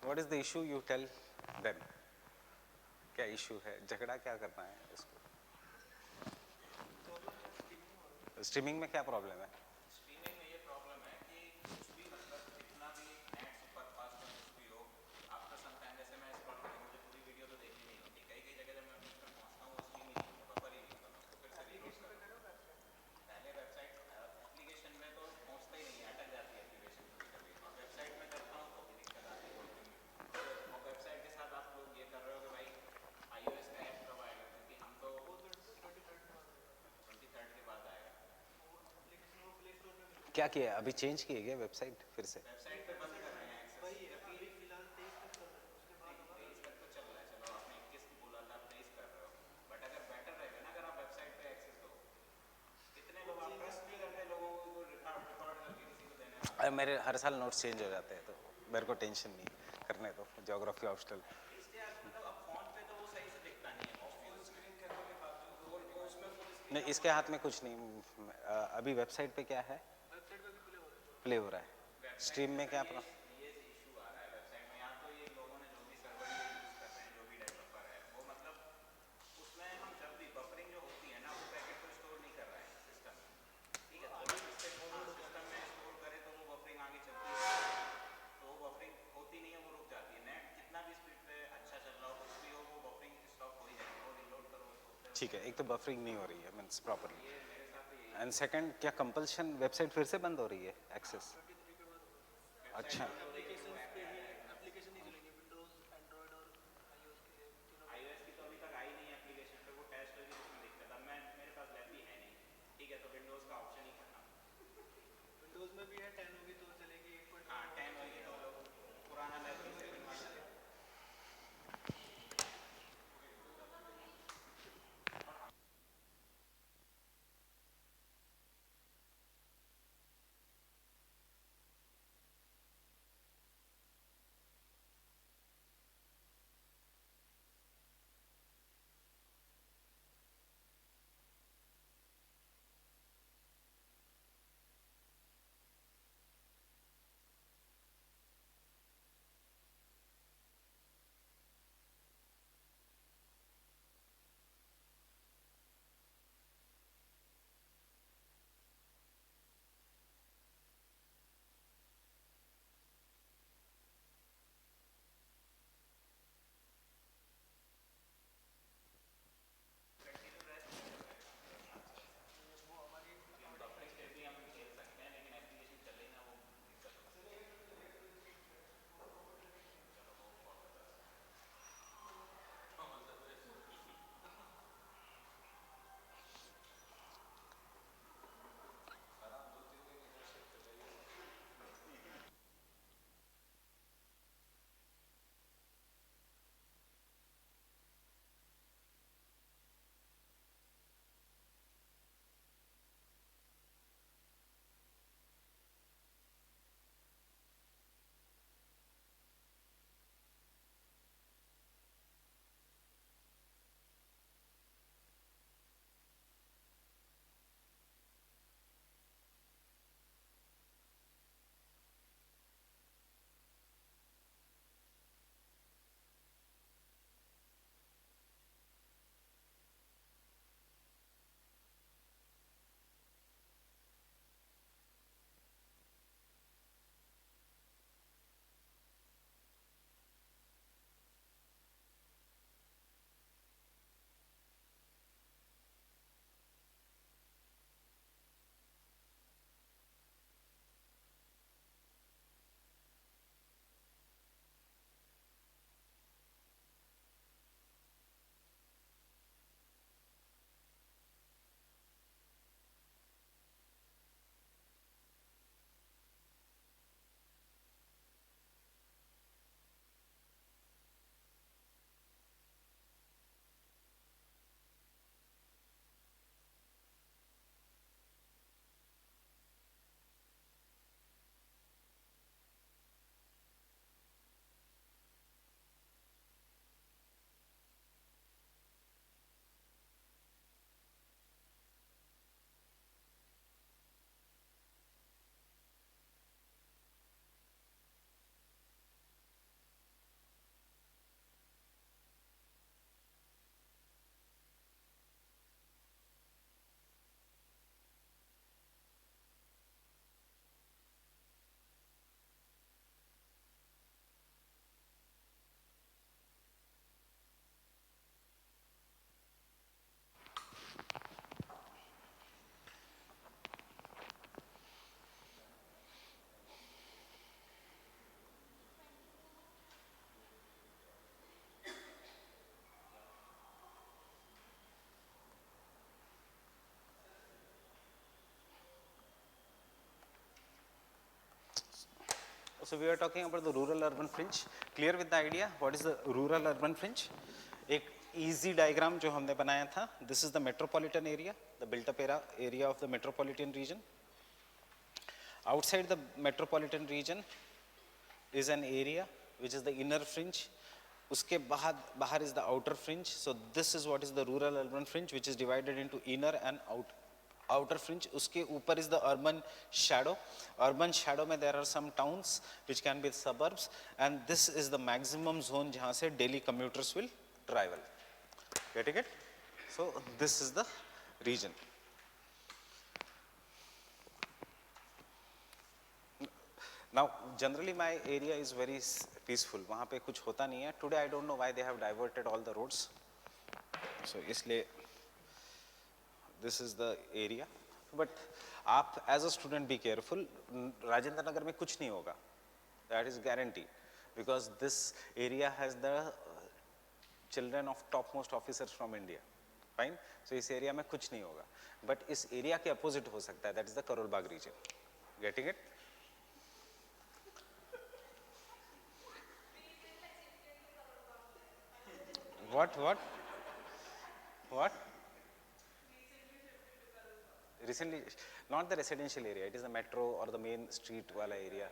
What is the issue, you tell them. क्या issue है, झगड़ा क्या करना है इसको? स्ट्रीमिंग में क्या प्रॉब्लम है? स्ट्रीमिंग में ये प्रॉब्लम है कि कुछ भी मतलब कितना भी नेट सुपर फास्ट या कुछ भी हो, आफ्टर सम टाइम जैसे मैं स्क्रॉल करके मुझे पूरी वीडियो तो देखनी नहीं होती, कई कई जगह जब मैं बीच में पहुंचता हूँ वो स्ट्रीम ही नहीं होता, बफर ही नहीं होता, मैं उसको फिर से रीलोड करूँ। पहले वेबसाइट एप्लीकेशन में तो पहुंचता ही नहीं है, अटक जाती है एप्लीकेशन कभी कभी, और वेबसाइट में करता हूँ तो भी दिक्कत आती है बॉर्डरिंग में। और वेबसाइट के साथ आप लोग ये कर रहे हो कि भाई iOS का ऐप कब आएगा, क्योंकि हम तो 23rd के बाद आएगा। क्या किया, अभी चेंज किए गया वेबसाइट फिर से? वेबसाइट पे बंद कर रहे हैं एक्सेस, अभी फिलहाल 23 तक चल रहा है, उसके बाद 23 तक तो चल रहा है, चलो आपने 21 बोला था, आप 23 कर रहे हो, बट अगर बेटर रहेगा ना अगर आप वेबसाइट पे एक्सेस दो। कितने लोग, आप ट्रस्ट नहीं करते लोगों को रिकॉर्ड रिकॉर्ड करके किसी को देने वाला। मेरे हर साल नोट्स चेंज हो जाते हैं तो मेरे को टेंशन नहीं, करने दो, ज्योग्राफी ऑप्शनल। एटलीस्ट यार मतलब अब फोन पे तो वो सही से दिखता नहीं है, फुल स्क्रीन करने के बावजूद वो उसमें फुल स्क्रीन नहीं, आप इसके हाथ में कुछ नहीं। अभी वेबसाइट पे क्या है? वेबसाइट पे भी प्ले हो रहा है। वेबसाइट स्ट्रीम पे में सर क्या ये इशू आ रहा है वेबसाइट में, या तो ये लोगों ने जो भी सर्वर ये यूज़ कर रहे हैं, जो भी डेवलपर है वो मतलब उसमें हम जब भी बफरिंग जो होती है ना वो पैकेट को स्टोर नहीं कर रहा है सिस्टम में, ठीक है, थोड़ा सिस्टम, हाँ सिस्टम में स्टोर करे तो वो बफरिंग आगे चलती है, तो वो बफरिंग होती नहीं है, वो रुक जाती है, नेट कितना भी स्पीड पे अच्छा चल रहा हो कुछ भी हो वो बफरिंग स्टॉप हो ही जाएगी, वो रिलोड करो तो फिर ठीक है, एक तो बफरिंग नहीं हो रही है मीन्स प्रॉपरली, ये मेरे साथ तो यही एंड सेकंड क्या कंपल्शन वेबसाइट फिर से बंद हो रही है एक्सेस? 23 के बाद होगा। अच्छा, एप्लीकेशंस पे ही एप्लीकेशन नहीं चलेंगे, विंडोज एंड्रॉयड और आईओएस के तीनों। आईओएस की तो अभी तक आई नहीं है एप्लीकेशन पे, वो टेस्ट होगी उसमें दिक्कत, अब मैं मेरे पास लैब भी है नहीं, ठीक है, तो विंडोज़ का ऑप्शन ही खत्म। विंडोज़ में भी है 10 होगी तो चलेगी 8.1, हाँ 10 होगी तो पुराना लैब भी 7 वाला है। So we are talking about the rural-urban fringe. Clear with the idea? What is the rural-urban fringe? एक easy diagram जो हमने बनाया था. This is the metropolitan area, the built-up area of the metropolitan region. Outside the metropolitan region is an area which is the inner fringe. Uske bahar is the outer fringe. So this is what is the rural-urban fringe, which is divided into inner and outer fringe. Uske upar is the urban shadow. Urban shadow mein there are some towns which can be suburbs, and this is the maximum zone jahan se daily commuters will travel. Getting it? So this is the region. Now generally my area is very peaceful. वहाँ पे कुछ होता नहीं है. Today I don't know why they have diverted all the roads. So इसलिए this is the area. But आप as a student be careful. Rajendra Nagar में कुछ नहीं होगा. That is guaranteed, because this area has the children of topmost officers from India. Fine. So इस area में कुछ नहीं होगा. But इस area के opposite हो सकता है. That is the Karol Bagh region. Getting it? What? Recently, not the residential area. It is the metro or the main street wala area.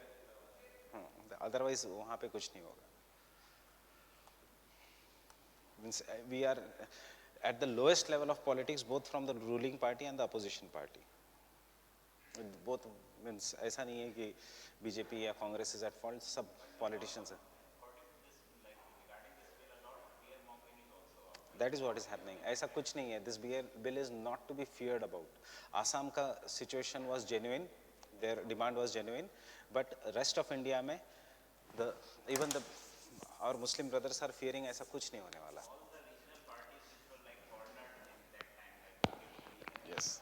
Otherwise, वहाँ पे कुछ नहीं होगा. Means we are at the lowest level of politics, both from the ruling party and the opposition party. Both means ऐसा नहीं है कि BJP या Congress is at fault. सब politicians हैं. That is what is happening. ऐसा कुछ नहीं है. This bill is not to be feared about. Assam का situation was genuine, their demand was genuine, but rest of India में even our Muslim brothers are fearing ऐसा कुछ नहीं होने वाला. Yes.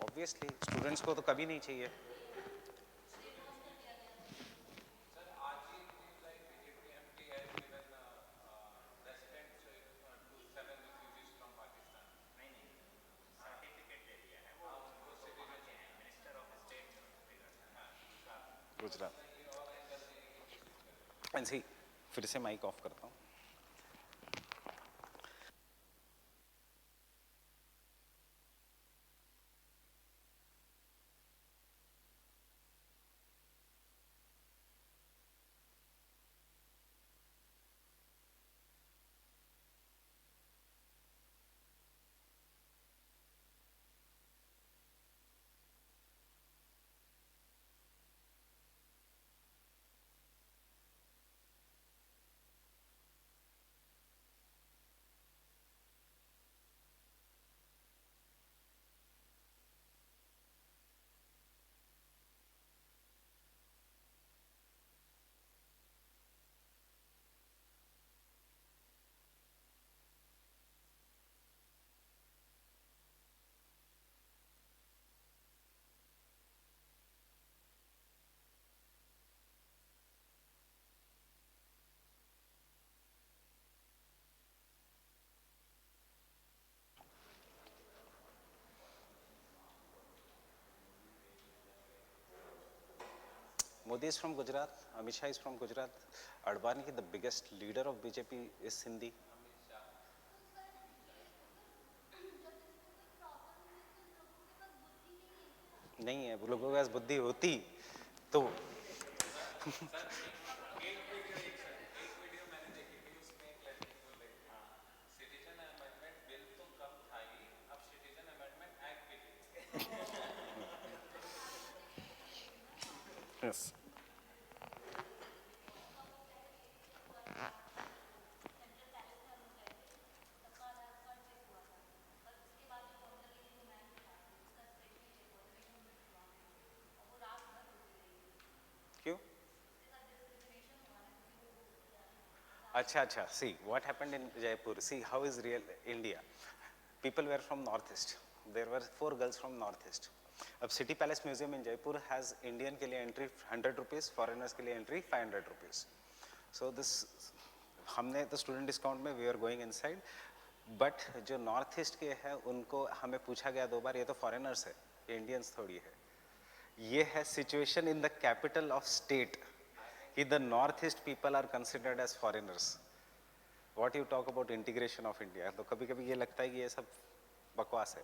Obviously, students को तो कभी नहीं चाहिए. गुजरात. And see, फिर से माइक ऑफ करता हूँ. Modi is from Gujarat, Amit Shah is from Gujarat, Advani, the biggest leader of BJP, is Hindi. नहीं है, लोगों के पास बुद्धि होती तो yes. क्यों? अच्छा. See, what happened in Jaipur? See, how is real India? People were from northeast. There were 4 girls from northeast. अब City Palace Museum in Jaipur has Indian के लिए entry 100 rupees, foreigners के लिए entry 500 rupees. So this हमने तो student discount में we are going inside. But जो north east के हैं उनको हमें पूछा गया 2 बार, ये तो फॉरेनर्स है, ये इंडियंस थोड़ी है। ये है situation in the capital of state कि the north east people are considered as foreigners. What you talk about integration of India, तो कभी कभी ये लगता है कि ये सब बकवास है।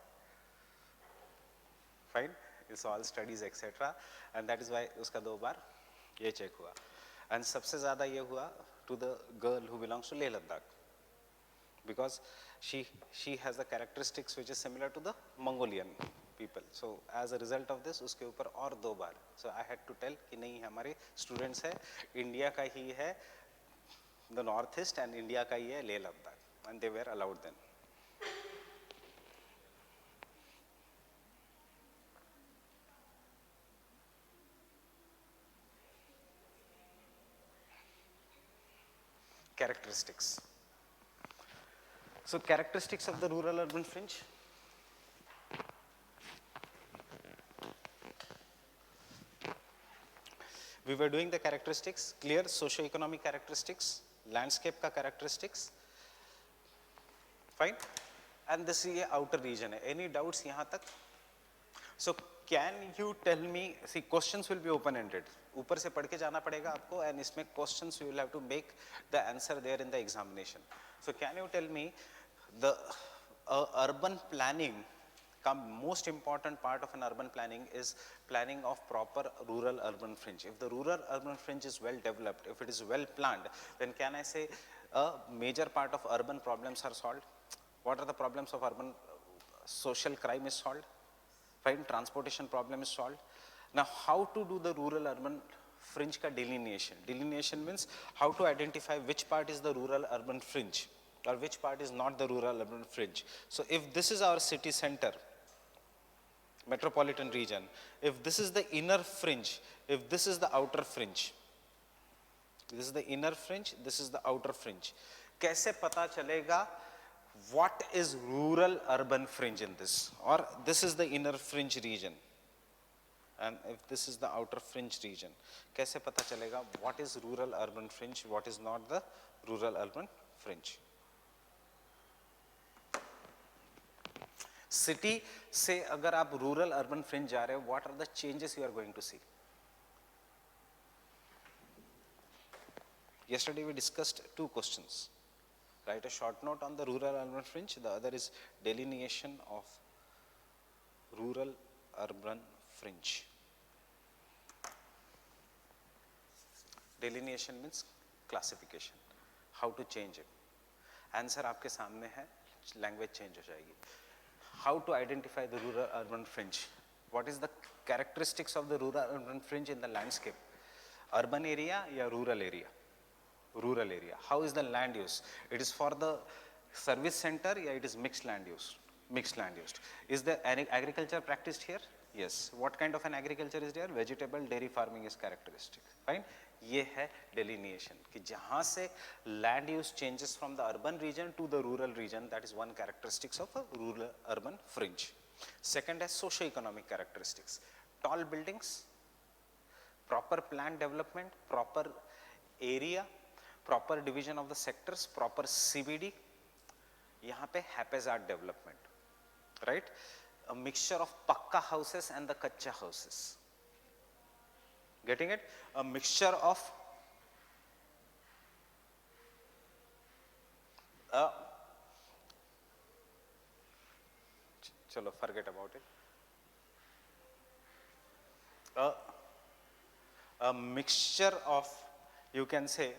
Fine, it's all studies etcetera, and that is why उसका 2 बार ये चेक हुआ। एंड सबसे ज़्यादा ये हुआ to the girl who belongs to Leh Ladakh, because she has the characteristics which is similar to the Mongolian people. So as a result of this उसके ऊपर और 2 बार, so I had to tell कि नहीं हमारे students है इंडिया का ही है, the north east, and India का ही है Leh Ladakh, and they were allowed then. Characteristics. So characteristics of the rural urban fringe. We were doing the characteristics, clear socio-economic characteristics, landscape का characteristics, fine, and this is ये outer region है. Any doubts यहाँ तक? So can you tell me, see questions will be open-ended, ऊपर से पढ़ के जाना पड़ेगा आपको, and इसमें questions you will have to make the answer there in the examination. So can you tell me the urban planning, most important part of an urban planning is planning of proper rural urban fringe. If the rural urban fringe is well developed, if it is well planned, then can I say a major part of urban problems are solved? What are the problems of urban? Social crime is solved, fine, transportation problem is solved. Now how to do the rural urban fringe ka delineation? Delineation means how to identify which part is the rural urban fringe or which part is not the rural urban fringe. So if this is our city center, metropolitan region, if this is the inner fringe, if this is the outer fringe, this is the inner fringe, this is the outer fringe, कैसे पता चलेगा what is rural urban fringe in this, or this is the inner fringe region and if this is the outer fringe region, कैसे पता चलेगा what is rural urban fringe, what is not the rural urban fringe? City से अगर आप rural urban fringe जा रहे हो, what are the changes you are going to see? Yesterday we discussed 2 questions. Write a short note on the rural urban fringe. The other is delineation of rural urban fringe. Delineation means classification. How to change it? Answer आपके सामने है, language change हो जाएगी. How to identify the rural urban fringe? What is the characteristics of the rural urban fringe in the landscape? Urban area या rural area? Rural area. How is the land use? It is for the service center या it is mixed land use? Mixed land used. Is the agriculture practiced here? Yes. What kind of an agriculture is there? Vegetable, dairy farming is characteristic. Fine. ये है delineation कि जहाँ से land use changes from the urban region to the rural region, that is one characteristics of a rural urban fringe. Second is socio-economic characteristics. Tall buildings, proper plan development, proper area, proper division of the sectors, proper CBD. यहाँ पे haphazard development, right? A mixture of pakka houses and the kacha houses. Getting it? A mixture of chalo, forget about it. A mixture of, you can say,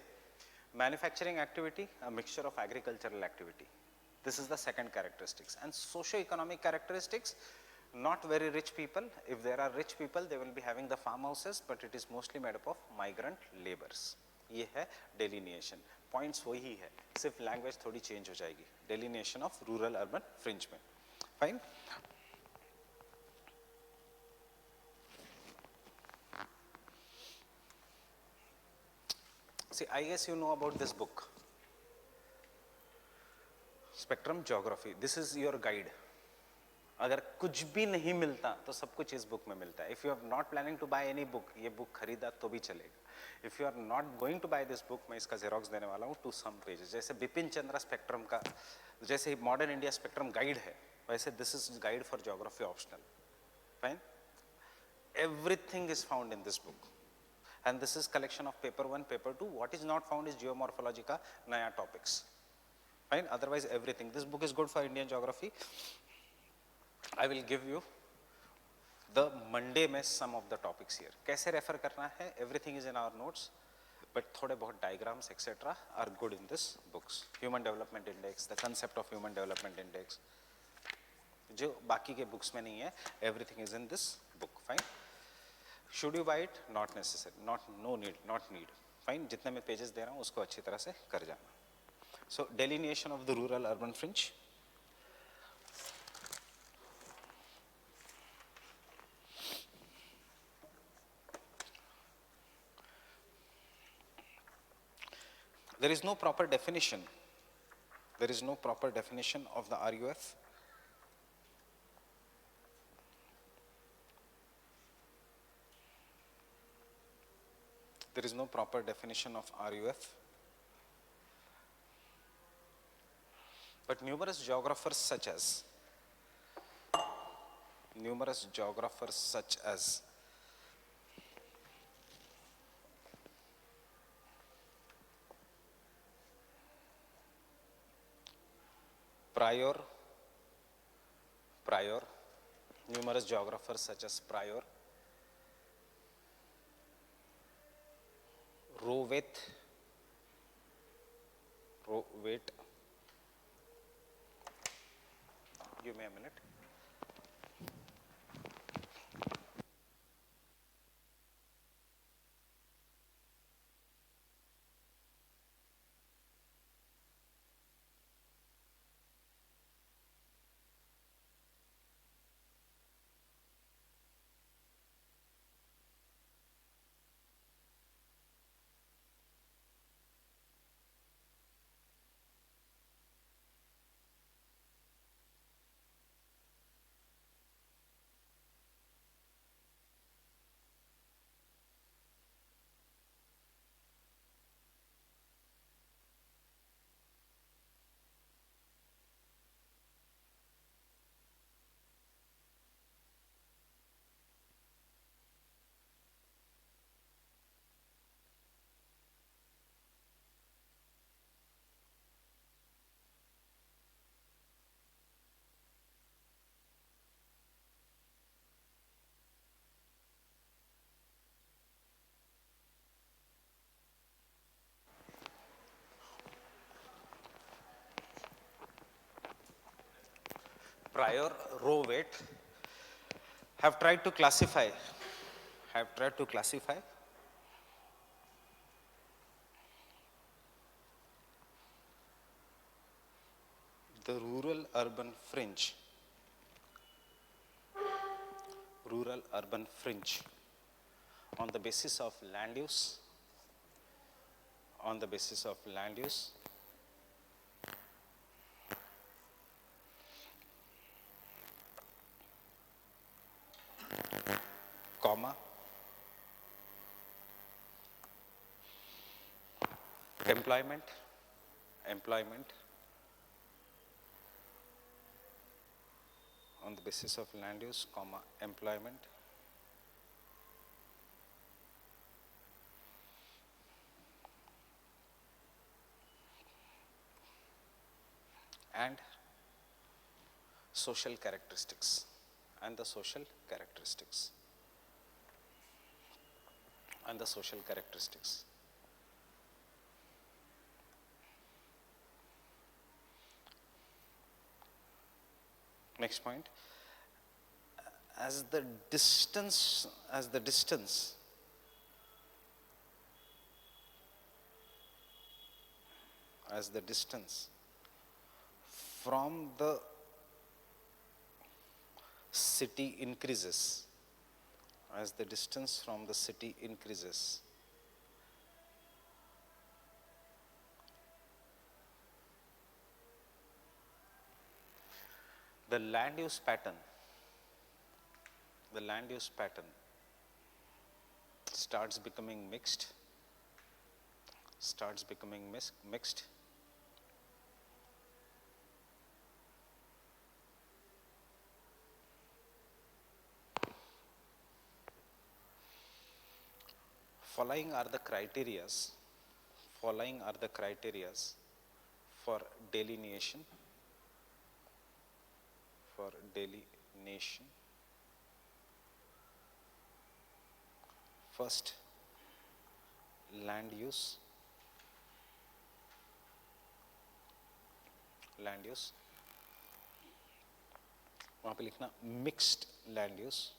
manufacturing activity, a mixture of agricultural activity. This is the second characteristics. And socio-economic characteristics, not very rich people. If there are rich people, they will be having the farmhouses, but it is mostly made up of migrant laborers. ये है delineation. Points वही है, सिर्फ language थोड़ी change हो जाएगी. Delineation of rural urban fringe में. Fine. See, I guess you know about this book, Spectrum Geography. This is your guide. अगर कुछ भी नहीं मिलता तो सब कुछ इस बुक में मिलता है. If you are not planning to buy any book, ये बुक खरीदा तो भी चलेगा. If you are not going to buy this book, मैं इसका जेरोक्स देने वाला हूँ टू सम पेजेस. जैसे बिपिन चंद्रा स्पेक्ट्रम का, जैसे मॉडर्न इंडिया स्पेक्ट्रम गाइड है, वैसे this is guide for geography optional. Fine. Everything is found in this book, and this is collection of paper 1, paper 2. What is not found is geomorphology ka naya topics. Fine. Otherwise everything. This book is good for Indian geography. I will give you the Monday में some of the topics here. कैसे refer करना है? Everything is in our notes, but थोड़े बहुत diagrams etc. are good in this books. Human Development Index, the concept of Human Development Index, जो बाकी के books में नहीं है, everything is in this book. Fine. Should you buy it? Not necessary. No need. Not need. Fine. जितने मैं pages दे रहा हूँ उसको अच्छी तरह से कर जाना. So delineation of the rural urban fringe. There is no proper definition. There is no proper definition of the RUF. There is no proper definition of RUF. But numerous geographers such as Prior, numerous geographers such as Prior, Rowett, give me a minute. Prior, Rowett have tried to classify the rural urban fringe on the basis of land use, comma, employment, on the basis of land use, comma, employment, and social characteristics, Next point, as the distance from the city increases, the land use pattern the land use pattern starts becoming mixed, following are the criterias for delineation. First, land use. वहाँ पे लिखना mixed land use.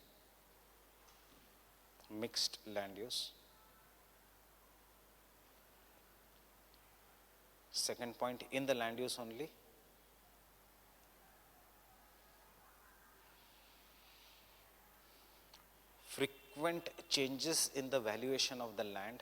Second point, in the land use only, frequent changes in the valuation of the land.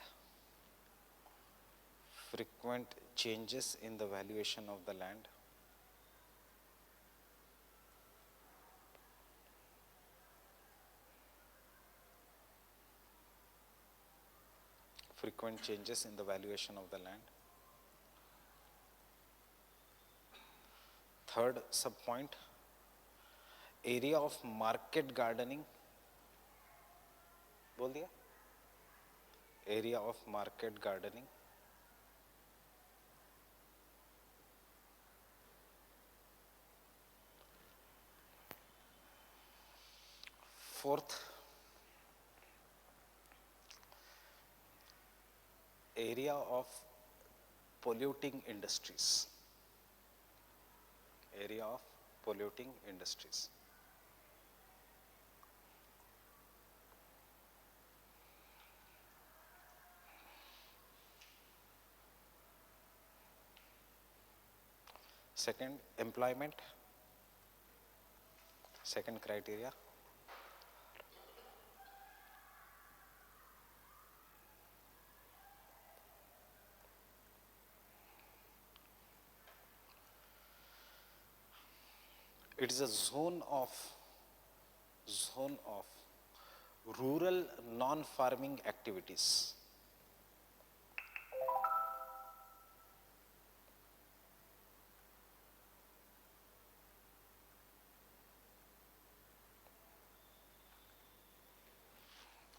Third sub point, area of market gardening. बोल दिया, area of market gardening. Fourth, area of polluting industries. Second, employment. Second criteria. It is a zone of rural non-farming activities.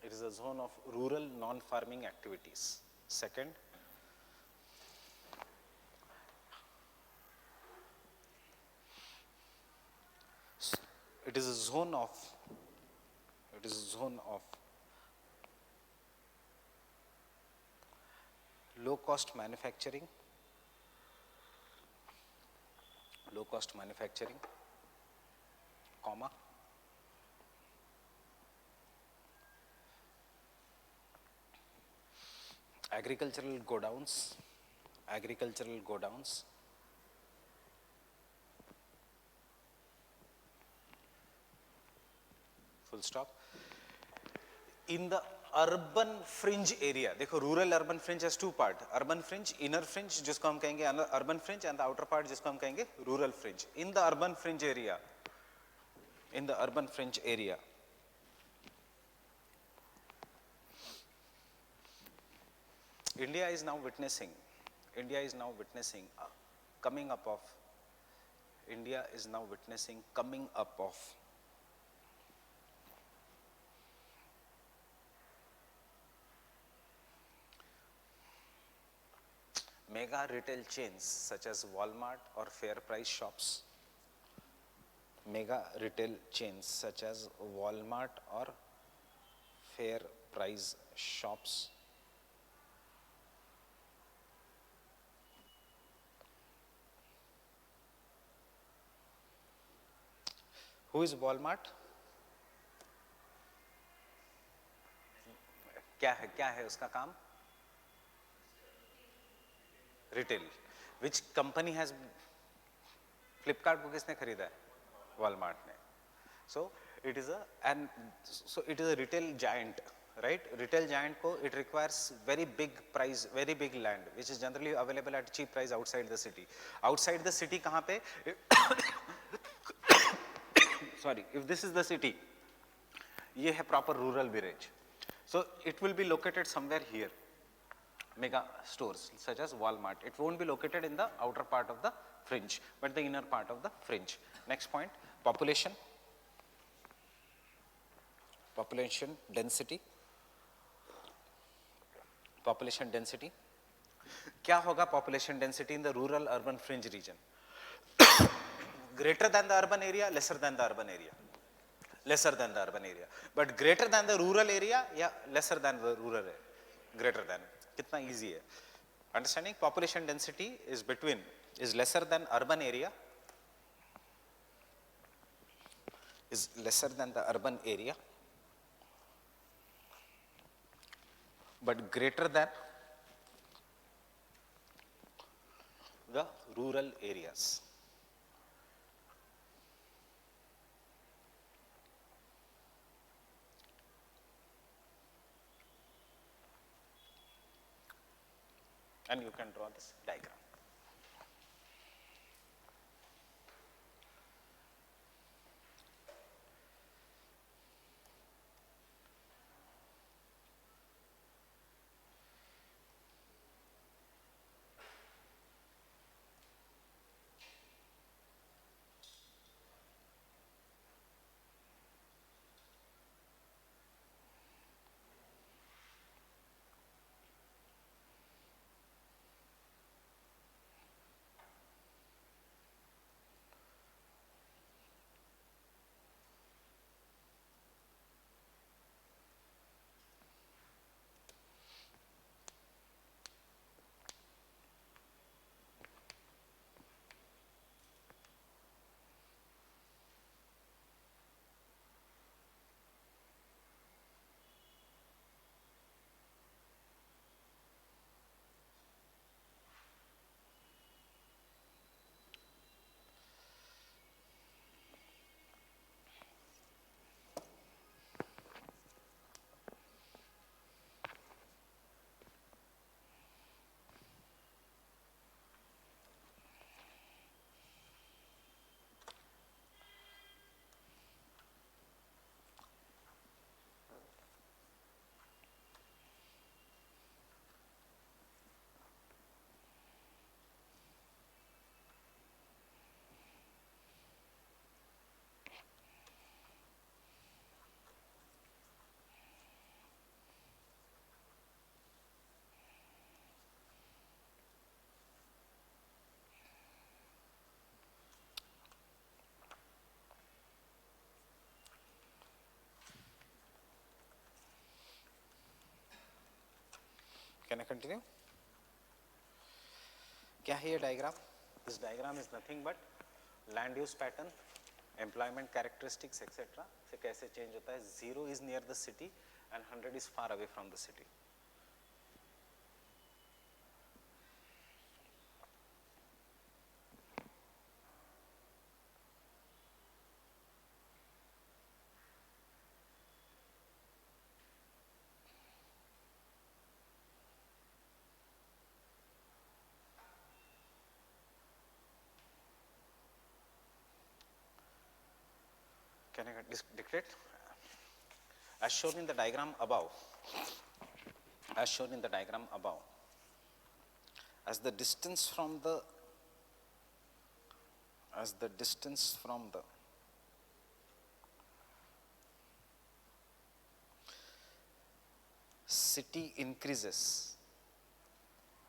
It is a zone of rural non-farming activities. Second, it is a zone of low cost manufacturing, comma, agricultural godowns, full stop. In the urban fringe area, देखो rural urban fringe has two part, urban fringe, inner fringe जिसको हम कहेंगे urban fringe, and the outer part जिसको हम कहेंगे rural fringe. In the urban fringe area, India is now witnessing coming up of mega retail chains such as Walmart or fair price shops. Who is Walmart? क्या है उसका काम? Retail. Which company has Flipkart को किसने खरीदा है? Walmart ने. So it is a retail giant, right? Retail giant को it requires very big land, which is generally available at cheap price outside the city. Outside the city कहाँ पे? Sorry, if this is the city, ये है proper rural village. So it will be located somewhere here. Mega stores such as Walmart. It won't be located in the outer part of the fringe, but the inner part of the fringe. Next point, population. Population density. Population density. क्या होगा population density in the rural urban fringe region? Greater than the urban area, lesser than the urban area. Lesser than the urban area. But greater than the rural area, yeah, lesser than the rural area. Greater than. कितना easy है. Understanding population density is lesser than urban area, is lesser than the urban area, but greater than the rural areas. And you can draw this diagram. Can I continue? क्या है ये diagram? This diagram is nothing but land use pattern, employment characteristics, etc. से कैसे change होता है? 0 is near the city and 100 is far away from the city. Can I dictate? As shown in the diagram above, as shown in the diagram above, as the distance from the city increases,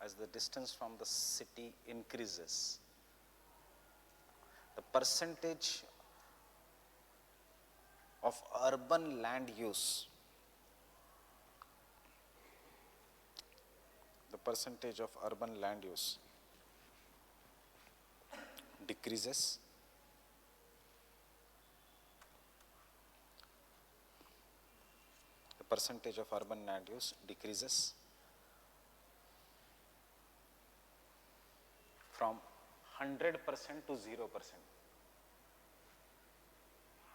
as the distance from the city increases, the percentage of urban land use, the percentage of urban land use decreases, the percentage of urban land use decreases from 100% to 0%.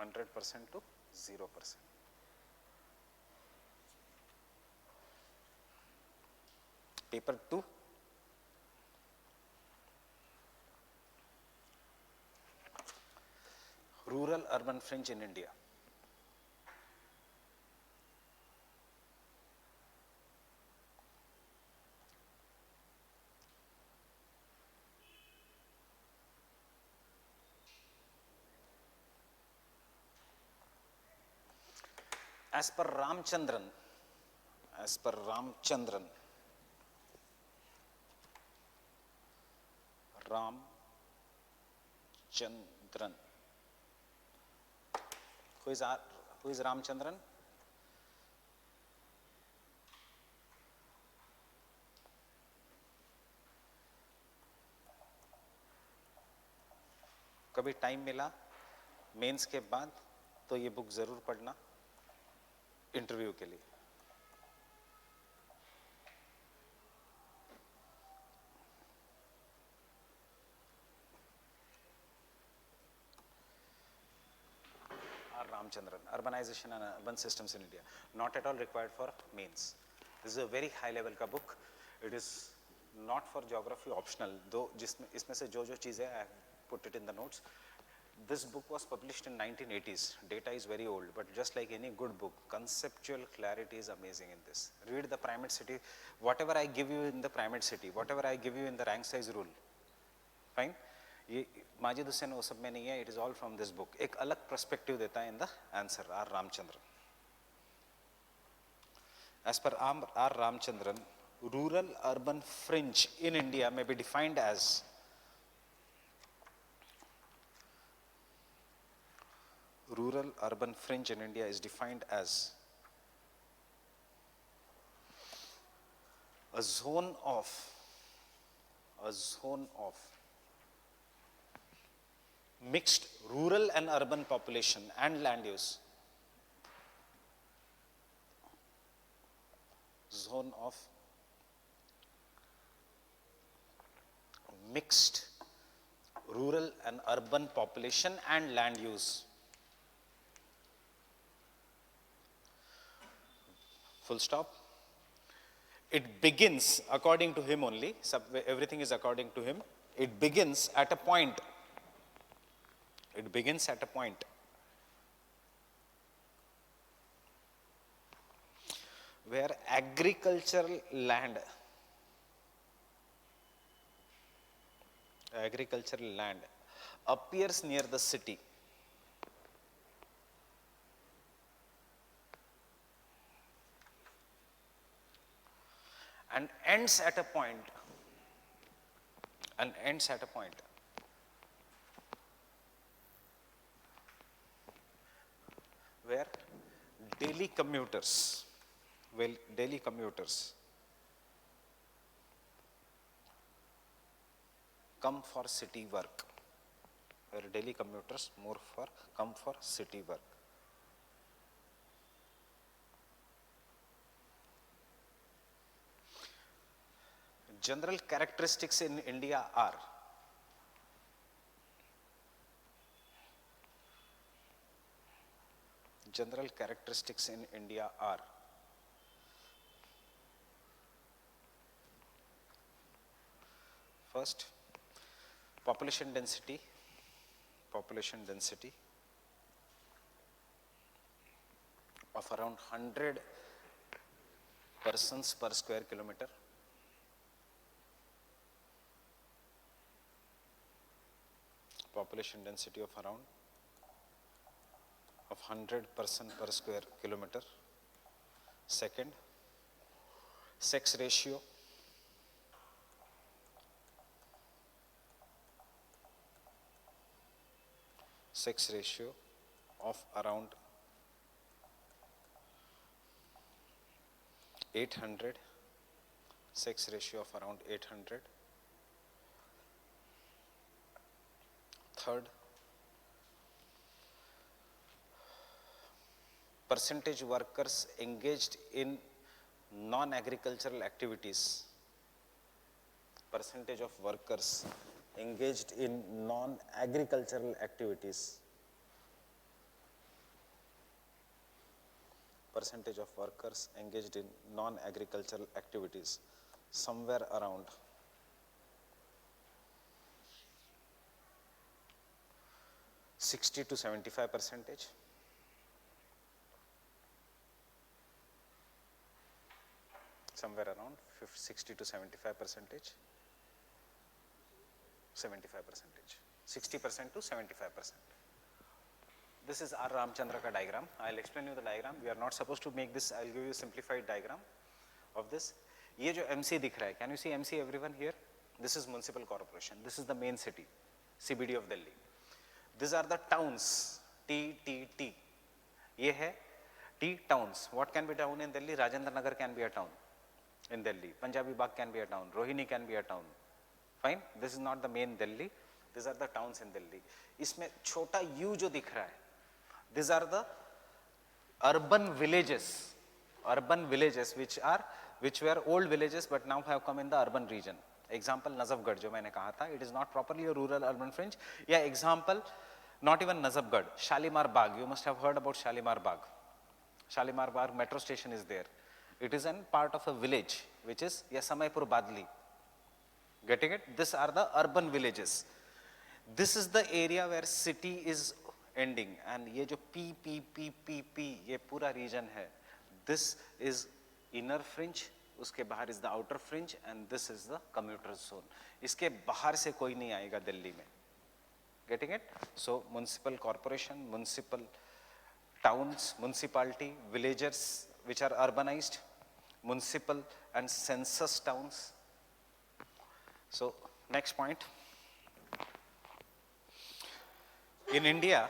100% to 0%. Paper 2. Rural urban fringe in India. As per Ramchandran, as per Ramchandran, Ramchandran. Who is Ramchandran? कभी time मिला mains के बाद तो ये book जरूर पढ़ना interview के लिए. R. Ramchandran, Urbanization and Urban Systems in India, not at all required for mains. This is a very high level का book. It is not for geography, optional. though जिसमें इसमें से जो चीज़ें I have put it in the notes. This book was published in 1980s. Data is very old, but just like any good book, conceptual clarity is amazing in this. Read the primate city. Whatever I give you in the primate city, whatever I give you in the rank size rule, fine. ये माजिद हुसैन वो सब में नहीं है. It is all from this book. एक अलग perspective देता है in the answer. R. Ramchandran. As per R. Ramchandran, rural urban fringe in India may be defined as rural urban fringe in India is defined as a zone of mixed rural and urban population and land use. Zone of mixed rural and urban population and land use. Full stop. It begins, according to him only, everything is according to him, it begins at a point. It begins at a point where agricultural land appears near the city. And ends at a point where daily commuters come for city work, come for city work. General characteristics in India are first, population density of around 100 persons per square kilometer. Population density of around 100 person per square kilometer. Second, sex ratio of around 800. Third, percentage workers engaged in non-agricultural activities. Percentage of workers engaged in non-agricultural activities. Percentage of workers engaged in non-agricultural activities, somewhere around 60 to 75%. Somewhere around 60 to 75%. 75%. 60% to 75%. This is R Ramchandra ka diagram. I'll explain you the diagram. We are not supposed to make this. I'll give you a simplified diagram of this. ये जो MC दिख रहा है, can you see MC everyone here? This is municipal corporation. This is the main city, CBD of Delhi. These are the towns, T. ये है T towns. What can be town in Delhi? Rajendra Nagar can be a town in Delhi. Punjabi Bagh can be a town. Rohini can be a town. Fine. This is not the main Delhi. These are the towns in Delhi. इसमें छोटा U जो दिख रहा है, these are the urban villages which were old villages but now have come in the urban region. Example Nazafgarh जो मैंने कहा था, it is not properly a rural urban fringe. या example not even Nazafgarh, Shalimar Bagh. You must have heard about Shalimar Bagh. Shalimar Bagh metro station is there. It is an part of a village which is Samaipur Badli. Getting it? These are the urban villages. This is the area where city is ending, and ये जो P ये पूरा region है, this is inner fringe, उसके बाहर is the outer fringe, and this is the commuter zone. इसके बाहर से कोई नहीं आएगा दिल्ली में. Getting it? So municipal corporation, municipal towns, municipality, villages which are urbanized, municipal and census towns. So next point. In India,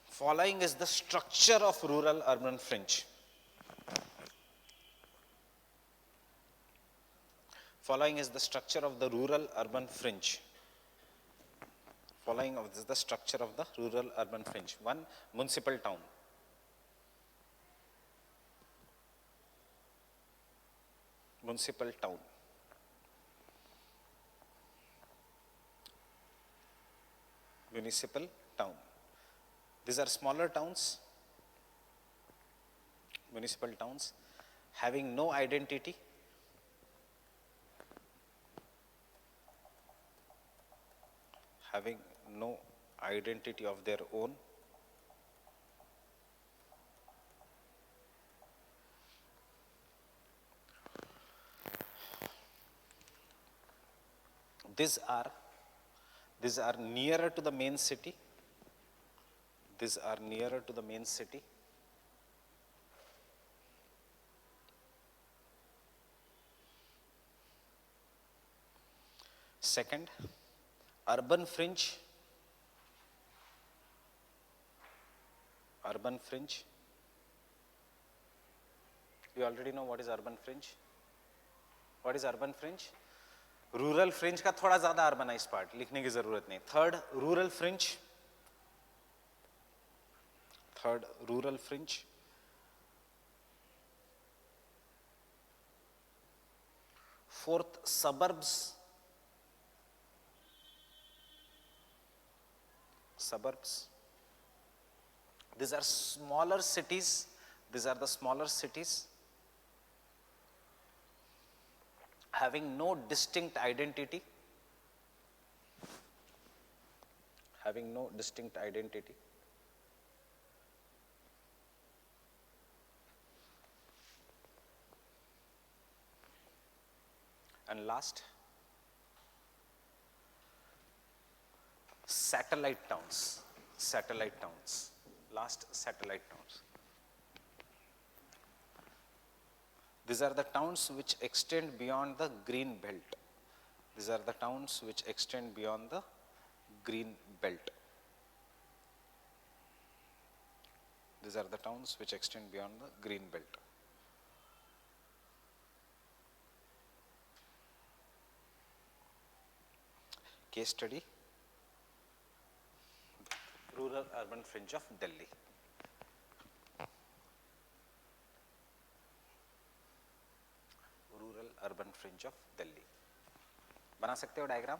following is the structure of rural urban fringe. Following is the structure of the rural urban fringe. Following is the structure of the rural urban fringe. One, municipal town. Municipal town. Municipal town. These are smaller towns, municipal towns, having no identity, having no identity of their own, these are nearer to the main city. These are nearer to the main city. Second, urban fringe. Urban fringe. You already know what is urban fringe. What is urban fringe? Rural fringe का थोड़ा ज्यादा urbanise part, लिखने की जरूरत नहीं. Third, rural fringe. Third, rural fringe. Fourth, suburbs. Suburbs. These are smaller cities. These are the smaller cities having no distinct identity. Having no distinct identity. And last, satellite towns. Satellite towns. Last, satellite towns. These are the towns which extend beyond the green belt. These are the towns which extend beyond the green belt. These are the towns which extend beyond the green belt. Case study, rural urban fringe of Delhi. Rural urban fringe of Delhi. बना सकते हो diagram.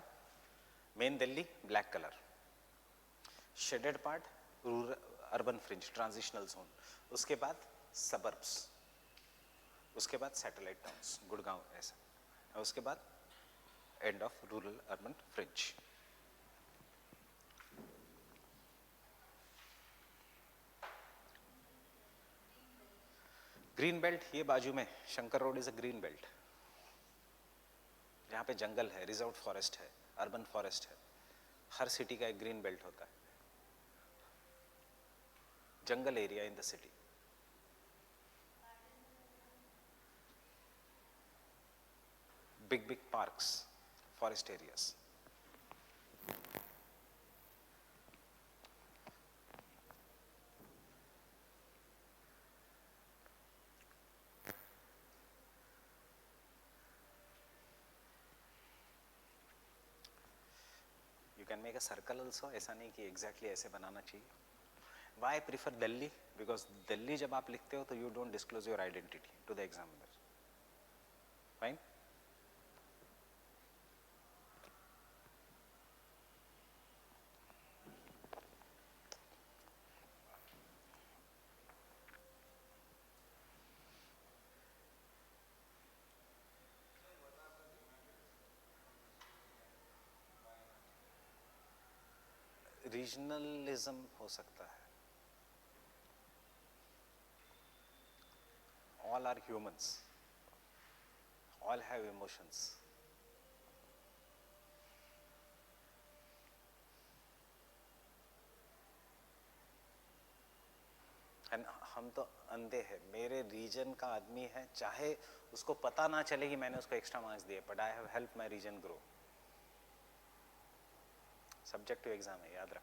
Main Delhi black colour, shaded part rural urban fringe transitional zone, उसके बाद suburbs, उसके बाद satellite towns Gurgaon ऐसा, और उसके बाद end of rural urban fringe. Green belt ये बाजू में Shankar road is a green belt, जहाँ पे जंगल है, रिजर्व फॉरेस्ट है, अर्बन फॉरेस्ट है. हर सिटी का एक ग्रीन बेल्ट होता है. jungle area in the city. Big parks, forest areas. You can make a circle also, ऐसा नहीं कि exactly ऐसे बनाना चाहिए. Why I prefer Delhi? Because Delhi जब आप लिखते हो तो you don't disclose your identity to the examiner. Fine? Regionalism हो सकता है. All are humans. All have emotions. And हम तो अंधे हैं. मेरे रीजन का आदमी है, चाहे उसको पता ना चले कि मैंने उसको एक्स्ट्रा मार्क्स दिए, but I have help my region grow. Subjective exam है, याद रख.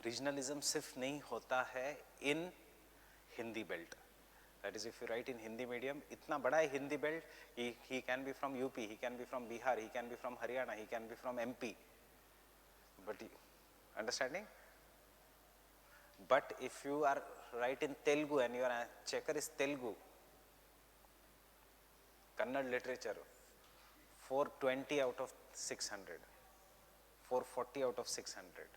रीजनलिज्म सिर्फ नहीं होता है in Hindi belt. That is, if you write in Hindi medium, इतना बड़ा है Hindi belt. He can be from UP, he can be from Bihar, he can be from Haryana, he can be from MP. But understanding? But if you are write in Telugu and your checker is Telugu, Kannada literature, 420 out of 600, 440 out of 600.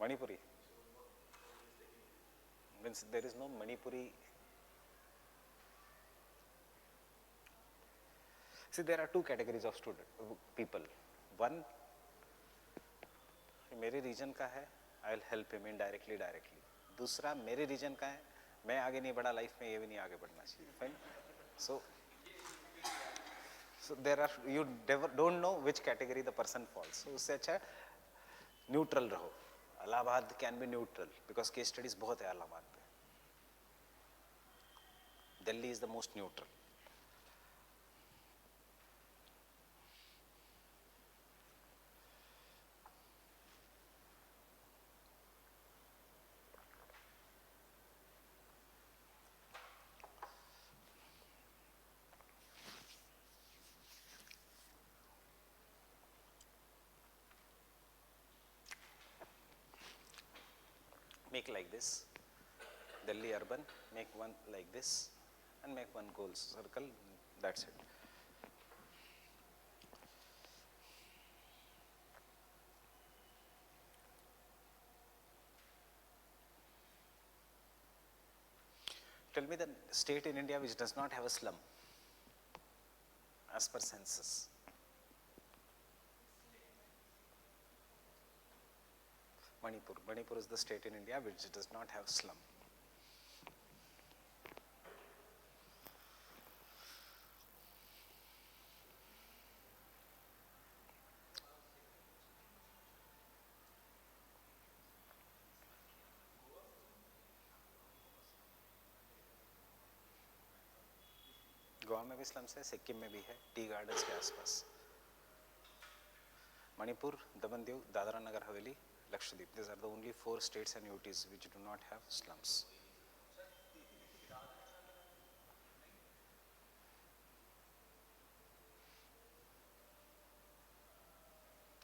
Manipuri means there is no Manipuri. See, there are two categories of people. One, मेरे reason का है, I will help him indirectly directly. दूसरा, मेरे reason का है, मैं आगे नहीं बढ़ा लाइफ में, ये भी नहीं आगे बढ़ना चाहिए. Fine. So there are, you don't know which category the person falls. So उससे अच्छा न्यूट्रल रहो. Allahabad can be neutral because case studies बहुत है इलाहाबाद पे. Delhi is the most neutral. Make like this, Delhi urban, make one like this and make one goal circle, that's it. Tell me the state in India which does not have a slum as per census. Manipur is the state in India which does not have slum. Goa में भी slums है, सिक्किम में भी है, tea gardens के आसपास. Manipur, Daman Diu, Dadra Nagar Haveli, Lakshadweep. These are the only 4 states and UTs which do not have slums.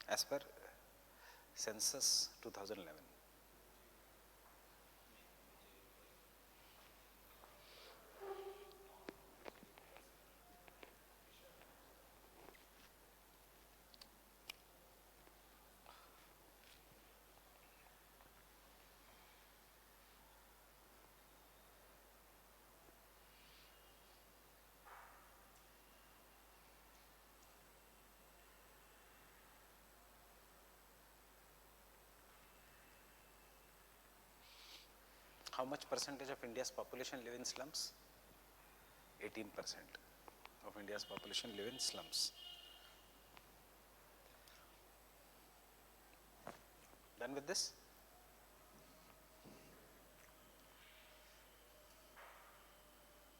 As per census 2011. How much percentage of India's population live in slums? 18% of India's population live in slums. Done with this?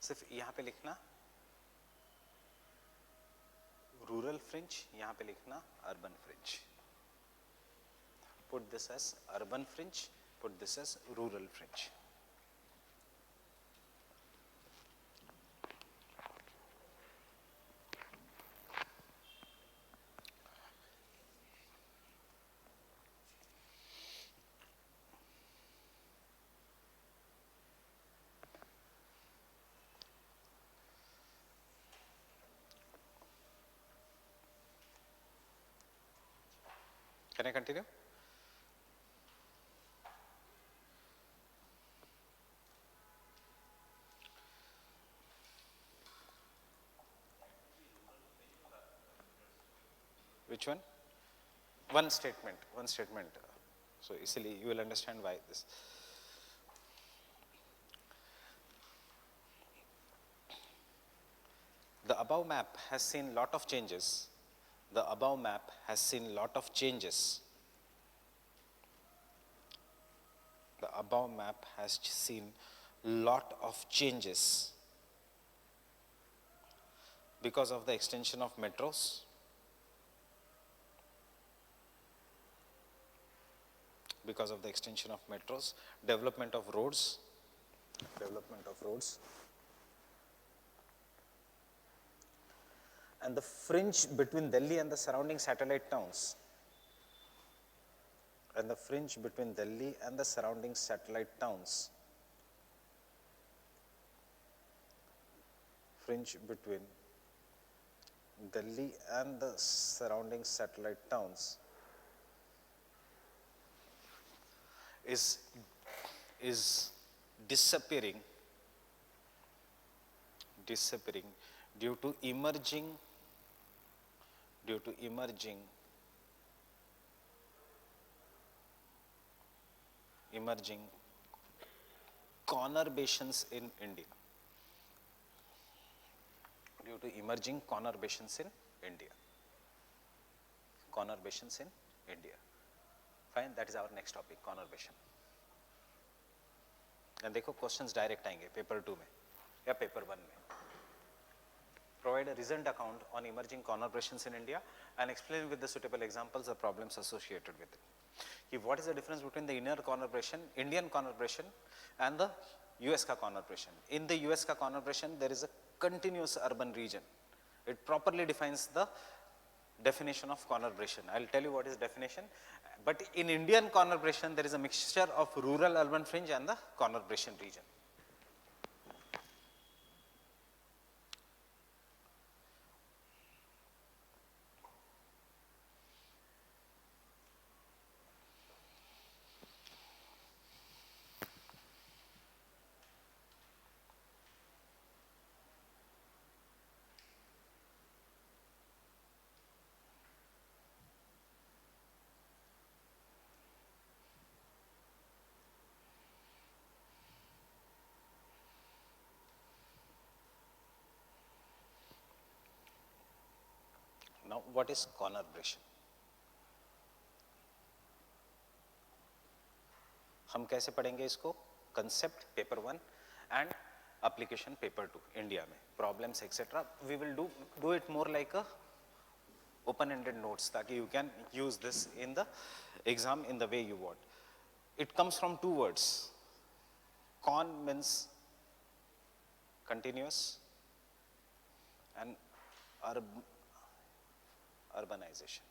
सिर्फ यहाँ पे लिखना rural fringe, यहाँ पे लिखना urban fringe. Put this as urban fringe, put this as rural fringe. Can I continue? Which one? One statement, one statement. So easily you will understand why this. The above map has seen lot of changes. The above map has seen lot of changes. The above map has seen lot of changes because of the extension of metros, because of the extension of metros, development of roads, and the fringe between Delhi and the surrounding satellite towns, and the fringe between Delhi and the surrounding satellite towns, fringe between Delhi and the surrounding satellite towns is disappearing due to emerging conurbations in India. Due to emerging conurbations in India. Conurbations in India. Fine, that is our next topic, conurbation. And देखो questions direct आएंगे paper 2 में या paper 1 में. Provide a recent account on emerging conurbations in India and explain with the suitable examples the problems associated with it. What is the difference between the inner conurbation, Indian conurbation, and the US ka conurbation? In the US ka conurbation, there is a continuous urban region. It properly defines the definition of conurbation. I will tell you what is definition. But in Indian conurbation, there is a mixture of rural urban fringe and the conurbation region. Now, what is conurbation? हम कैसे पढ़ेंगे इसको? Concept paper 1 and application paper 2 India में problems etc. We will do it more like a open-ended notes ताकि you can use this in the exam in the way you want. It comes from two words. Con means continuous and urbanization.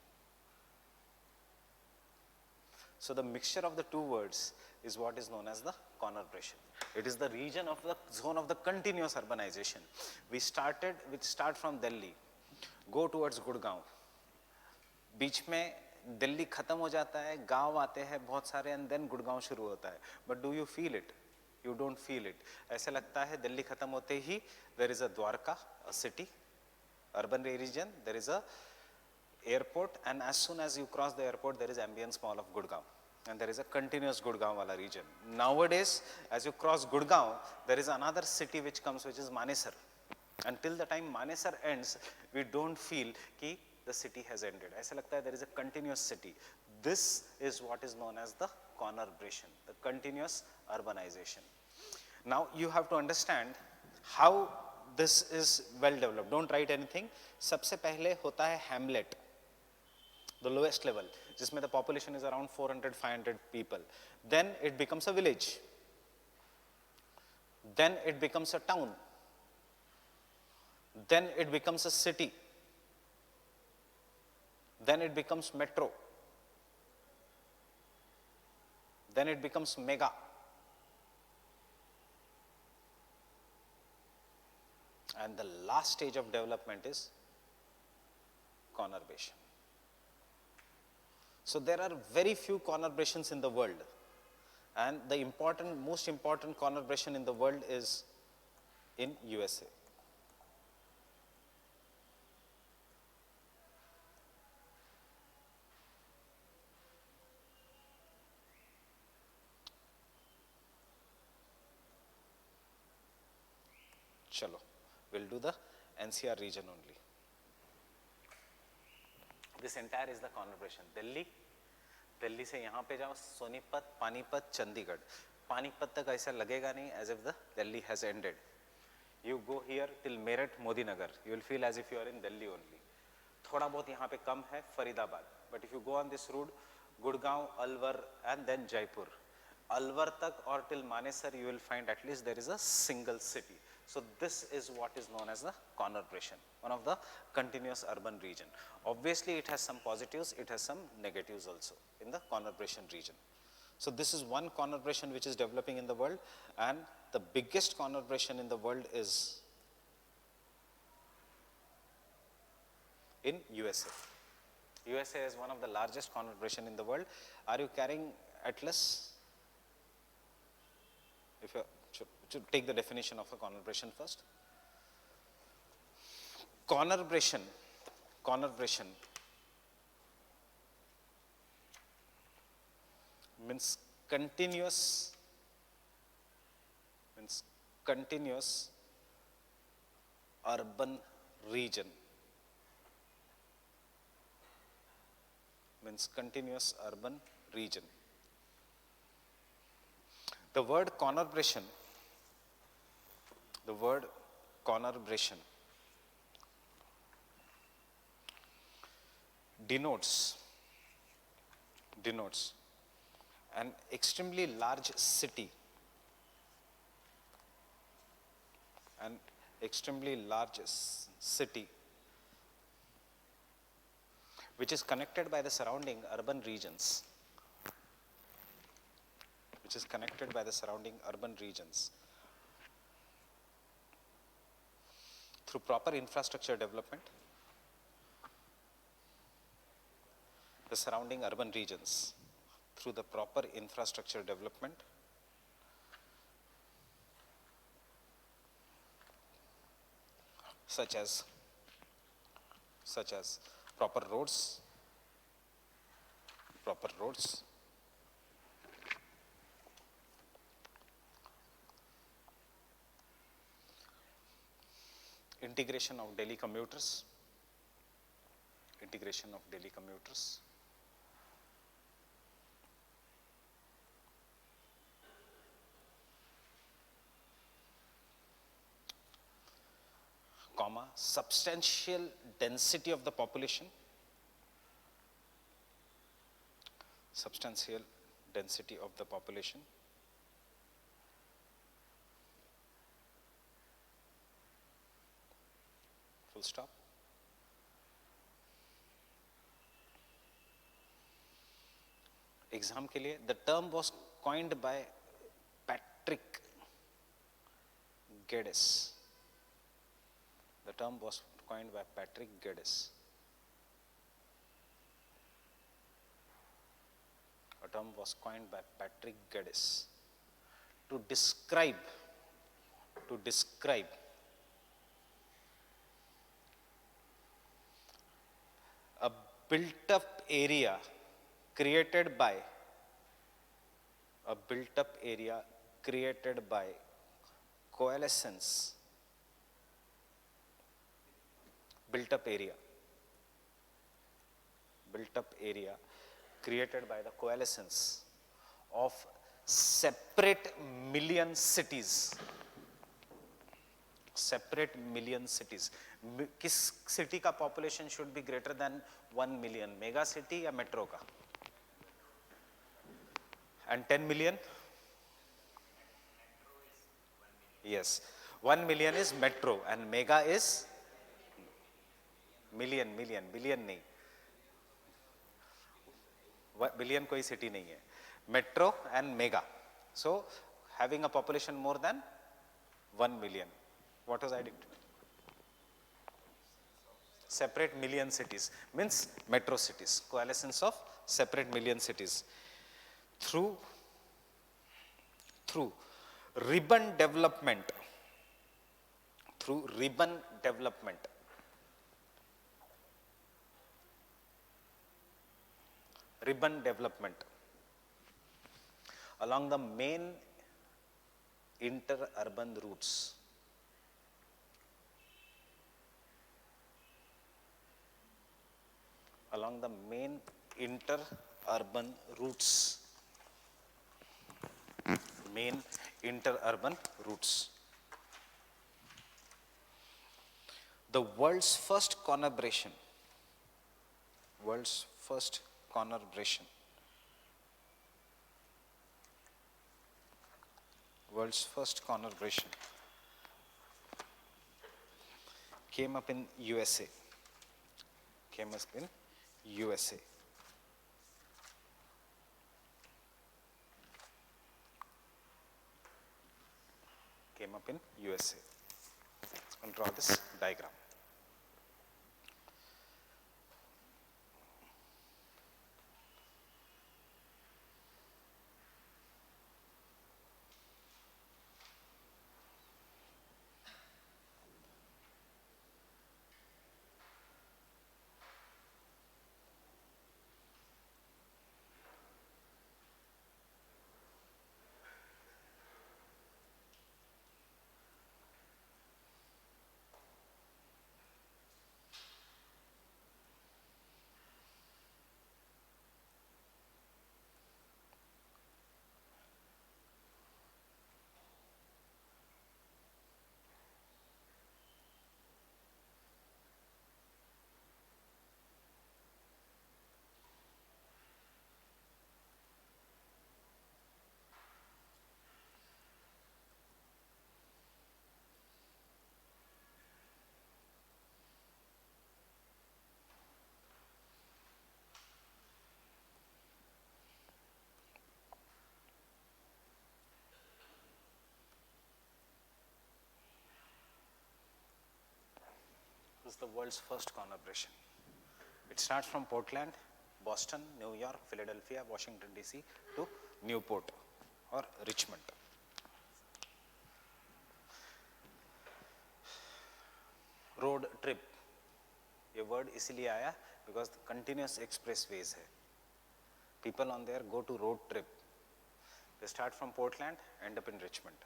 So the mixture of the two words is what is known as the conurbation. It is the region of the zone of the continuous urbanization. We start from Delhi, go towards Gurgaon. बीच में दिल्ली खत्म हो जाता है, गांव आते हैं बहुत सारे, and then गुड़गांव शुरू होता है. But do you feel it? You don't feel it. ऐसे लगता है दिल्ली खत्म होते ही there is a Dwarka, a city, urban region, there is a airport, and as soon as you cross the airport, there is ambience mall of Gurgaon. and there is a continuous Gurgaon wala region. Nowadays, as you cross Gurgaon, there is another city which comes, which is Manesar. Until the time Manesar ends, we don't feel कि the city has ended. ऐसा लगता है there is a continuous city. This is what is known as the conurbation, the continuous urbanization. Now you have to understand how this is well developed. Don't write anything. सबसे पहले होता है hamlet, the lowest level, जिसमें the population is around 400-500 people. Then it becomes a village. Then it becomes a town. Then it becomes a city. Then it becomes metro. Then it becomes mega. And the last stage of development is conurbation. So there are very few conurbations in the world, and the most important conurbation in the world is in USA. Chalo, we'll do the NCR region only. This entire is the conurbation. Delhi से यहाँ पे जाओ, सोनीपत, पानीपत, चंडीगढ़. पानीपत तक ऐसा लगेगा नहीं as if the Delhi has ended. You go here till Meerut, Modi Nagar, you will feel as if you are in Delhi only. थोड़ा बहुत यहाँ पे कम है Faridabad. But if you go on this route, Gurgaon, Alwar and then Jaipur. Alwar tak or till Manesar you will find at least there is a single city. So this is what is known as the conurbation, one of the continuous urban region. Obviously it has some positives, it has some negatives also in the conurbation region. So this is one conurbation which is developing in the world, and the biggest conurbation in the world is in USA. USA is one of the largest conurbation in the world. Are you carrying atlas? If you to take the definition of a conurbation first. Conurbation means continuous urban region. Means continuous urban region. The word conurbation denotes an extremely large city, which is connected by the surrounding urban regions, through proper infrastructure development. The surrounding urban regions through the proper infrastructure development, such as proper roads, integration of daily commuters, substantial density of the population, full stop. Exam के लिए, the term was coined by Patrick Geddes. The term was coined by Patrick Geddes. A term was coined by Patrick Geddes to describe a built-up area created by A built up area created by coalescence, built up area created by the coalescence of separate million cities. Separate million cities. किस city का population should be greater than 1 million? Mega city या metro का? And 10 million? Yes, 1 million is metro and mega is million, billion नहीं, billion कोई city नहीं है. Metro and mega. So having a population more than 1 million. What was I did? Separate million cities means metro cities. Coalescence of separate million cities through ribbon development. Through ribbon development. Ribbon development along the main inter-urban routes. Along the main inter-urban routes. Main inter-urban routes. The world's first conurbation. World's first conurbation. World's first conurbation came up in USA. Came up in USA. Came up in USA. I'll draw this diagram. This is the world's first conurbation. It starts from Portland, Boston, New York, Philadelphia, Washington DC to Newport or Richmond. Road trip, ये word इसलिए आया because the continuous expressways है. People on there go to road trip. They start from Portland, end up in Richmond.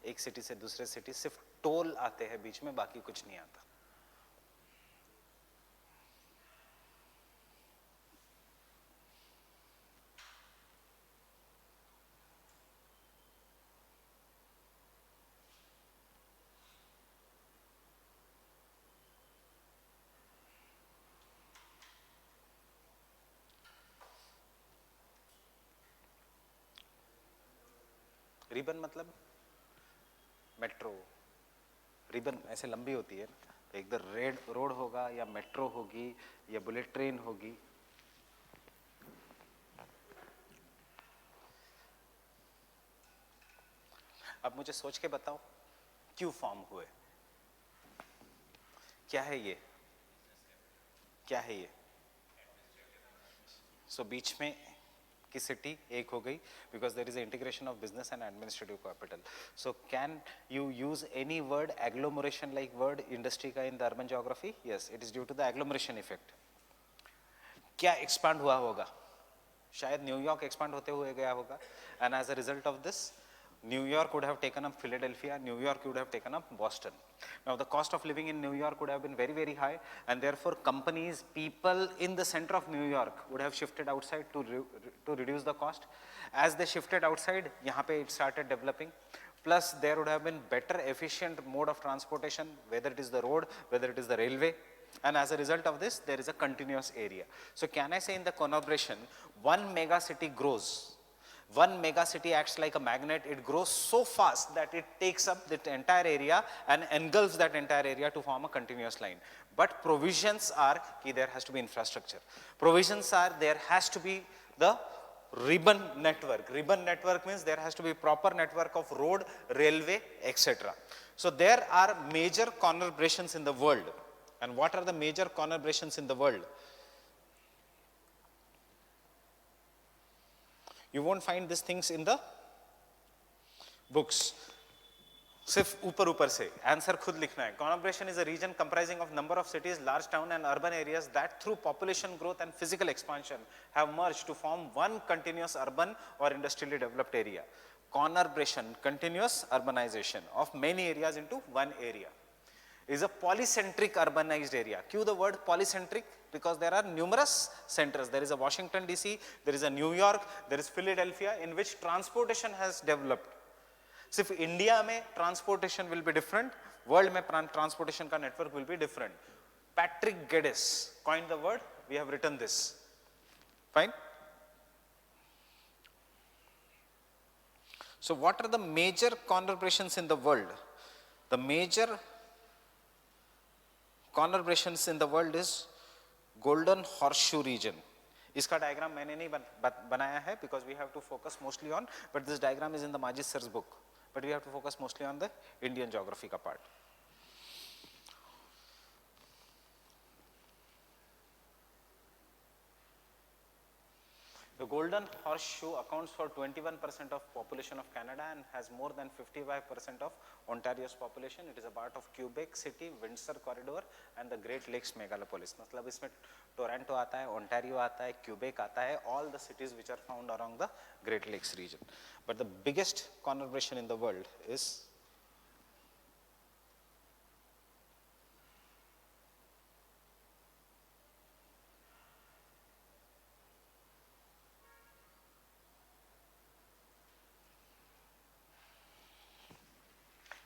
एक city से दूसरे city सिर्फ toll आते हैं बीच में, बाकी कुछ नहीं आता. रिबन मतलब मेट्रो. रिबन ऐसे लंबी होती है, इधर रेड रोड होगा या मेट्रो होगी या बुलेट ट्रेन होगी. अब मुझे सोच के बताओ क्यों फॉर्म हुए, क्या है ये, क्या है ये? सो बीच में की सिटी एक हो गई because there is an integration of business and administrative capital. So can you use any word agglomeration like word industry का in the urban geography? Yes, it is due to the agglomeration effect. क्या expand हुआ होगा? शायद New York expand होते हुए गया होगा, and as a result of this New York would have taken up Philadelphia, New York would have taken up Boston. Now the cost of living in New York would have been very, very high, and therefore companies, people in the center of New York would have shifted outside to reduce the cost. As they shifted outside, yahan pe it started developing. Plus there would have been better efficient mode of transportation, whether it is the road, whether it is the railway. And as a result of this, there is a continuous area. So can I say in the conurbation, one mega city grows. One mega city acts like a magnet. It grows so fast that it takes up the entire area and engulfs that entire area to form a continuous line. But provisions are that there has to be infrastructure. Provisions are there has to be the ribbon network. Ribbon network means there has to be proper network of road, railway, etc. So there are major conurbations in the world. And what are the major conurbations in the world? You won't find these things in the books. सिर्फ ऊपर ऊपर से answer खुद लिखना है. Conurbation is a region comprising of number of cities, large town and urban areas that through population growth and physical expansion have merged to form one continuous urban or industrially developed area. Conurbation, continuous urbanization of many areas into one area, is a polycentric urbanized area. Cue the word polycentric because there are numerous centers. There is a Washington DC, there is a New York, there is Philadelphia in which transportation has developed. सिर्फ India में transportation will be different, world में transportation का network will be different. Patrick Geddes coined the word, we have written this. Fine. So what are the major conurbations in the world? The major conurbations in the world is golden horseshoe region. इसका diagram मैंने नहीं बनाया है because we have to focus mostly on, but this diagram is in the Majid sir's book, but we have to focus mostly on the Indian geography का part. The golden horseshoe accounts for 21% of population of Canada and has more than 55% of Ontario's population. It is a part of Quebec City, Windsor Corridor and the Great Lakes megalopolis. मतलब इसमें Toronto आता है, Ontario आता है, Quebec आता है, all the cities which are found along the Great Lakes region. But the biggest conurbation in the world is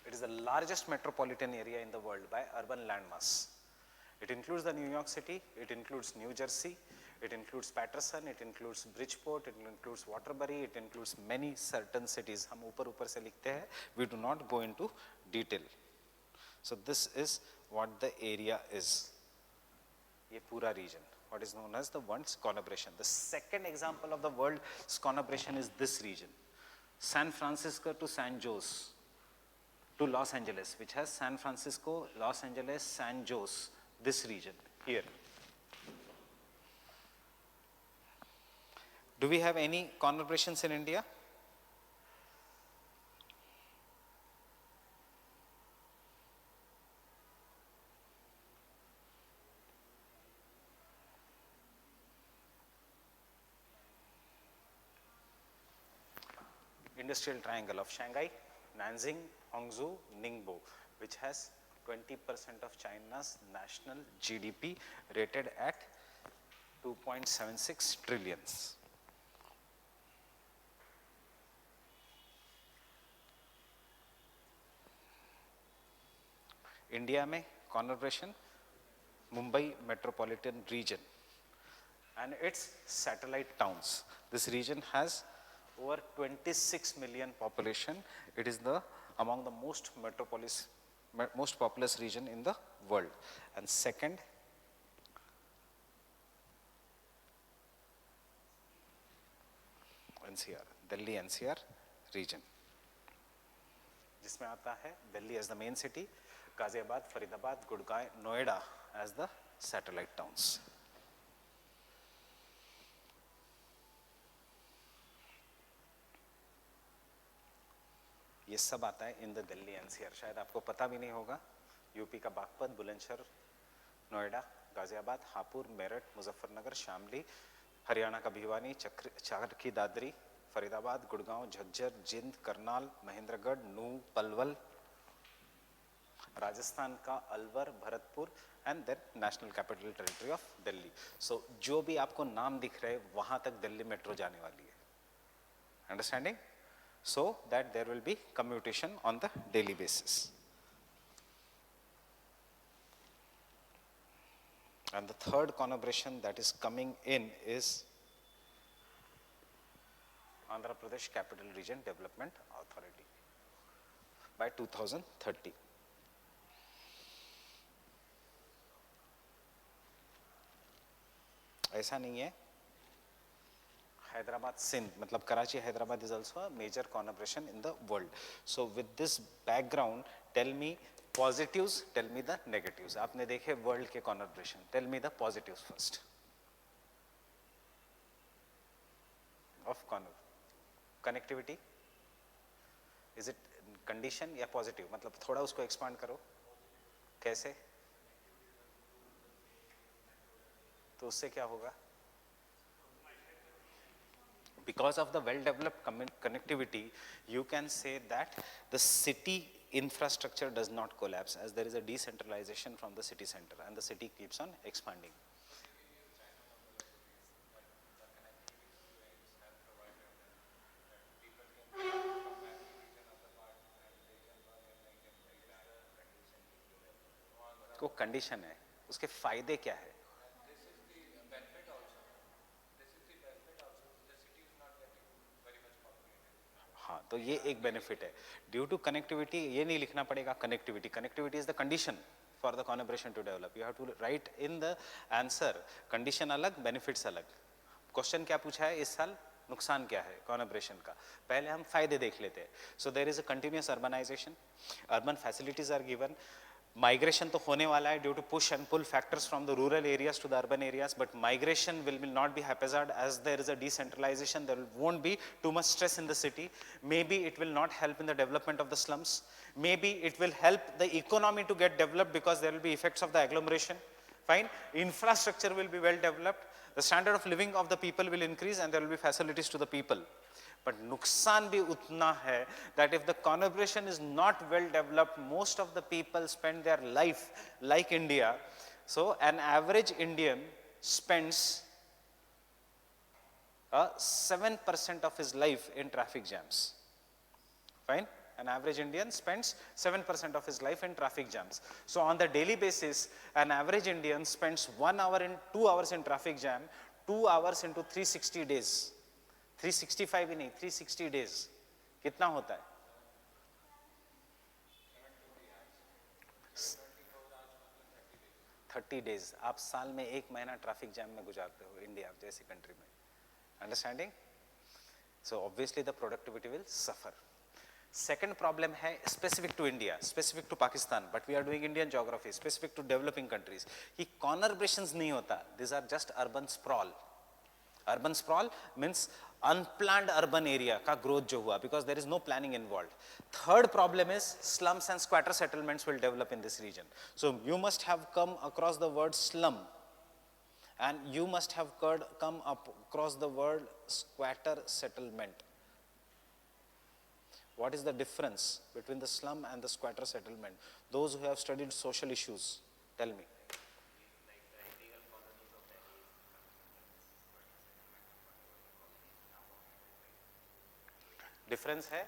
it is the largest metropolitan area in the world by urban landmass. It includes the New York City, it includes New Jersey, it includes Paterson, it includes Bridgeport, it includes Waterbury, it includes many certain cities. हम ऊपर ऊपर से लिखते हैं, we do not go into detail. So this is what the area is. ये पूरा region, what is known as the world's conurbation. The second example of the world's conurbation is this region. San Francisco to San Jose to Los Angeles, which has San Francisco, Los Angeles, San Jose, this region here. Do we have any conurbations in India? Industrial triangle of Shanghai, Nanjing, Hangzhou, Ningbo, which has 20% of China's national GDP rated at 2.76 trillions. India में conurbation, Mumbai metropolitan region and its satellite towns. This region has over 26 million population. It is among the most populous region in the world. And second, NCR, Delhi NCR region, जिसमें आता है Delhi as the main city, Ghaziabad, Faridabad, Gurgaon, Noida as the satellite towns. ये सब आता है in the Delhi NCR. शायद आपको पता भी नहीं होगा. यूपी का बागपत, बुलंदशहर, नोएडा, गाजियाबाद, हापुड़, मेरठ, मुजफ्फरनगर, शामली, हरियाणा का भिवानी, चरखी दादरी, फरीदाबाद, गुड़गांव, झज्जर, जिंद, करनाल, महेंद्रगढ़, नूह, पलवल, राजस्थान का Alwar, Bharatpur and then national capital territory of Delhi. So जो भी आपको नाम दिख रहे हैं वहां तक दिल्ली मेट्रो जाने वाली है. Understanding? So that there will be commutation on the daily basis. And the third conurbation that is coming in is Andhra Pradesh Capital Region Development Authority by 2030. ऐसा नहीं है. Hyderabad, Sindh, मतलब Karachi, Hyderabad is also a major conurbation in the world. So with this background, tell me positives, tell me the negatives. आपने देखे world के conurbation. Tell me the positives first. Of connectivity. Is it condition या positive? मतलब थोड़ा उसको expand करो. कैसे? तो उससे क्या होगा? Because of the well-developed connectivity, you can say that the city infrastructure does not collapse, as there is a decentralization from the city center and the city keeps on expanding. को condition है, उसके फायदे क्या है? हाँ, तो ये एक बेनिफिट है. ड्यू टू कनेक्टिविटी, ये नहीं लिखना पड़ेगा connectivity. Connectivity is the condition for the conurbation to develop. You have to write in the answer condition अलग, बेनिफिट्स अलग. क्वेश्चन क्या पूछा है इस साल? नुकसान क्या है कॉनोब्रेशन का? पहले हम फायदे देख लेते हैं. So there is a continuous urbanization, urban facilities are given. Migration तो होने वाला है due to push and pull factors from the rural areas to the urban areas, but migration will not be haphazard as there is a decentralization. There won't be too much stress in the city. Maybe it will not help in the development of the slums. Maybe it will help the economy to get developed because there will be effects of the agglomeration. Fine. Infrastructure will be well developed. The standard of living of the people will increase and there will be facilities to the people. But नुकसान भी उतना है that if the conurbation is not well developed, most of the people spend their life like India. So an average Indian spends 7% of his life in traffic jams. Fine? An average Indian spends 7% of his life in traffic jams. So on the daily basis, an average Indian spends 1 hour in 2 hours in traffic jam, 2 hours into 360 days. 365 ही नहीं, 360 days. कितना होता है? 30 days. आप साल में 1 महीना traffic jam में गुजारते हो इंडिया जैसी कंट्री में. Understanding? So obviously the productivity will suffer. Second problem है specific to India, specific to Pakistan, but we are doing Indian geography, specific to developing countries. कि कॉनर्ब्रेशंस नहीं होता. This are just urban sprawl. Urban sprawl means unplanned urban area का growth जो हुआ, because there is no planning involved. Third problem is slums and squatter settlements will develop in this region. So you must have come across the word slum and you must have come across the word squatter settlement. What is the difference between the slum and the squatter settlement? Those who have studied social issues, tell me. Difference है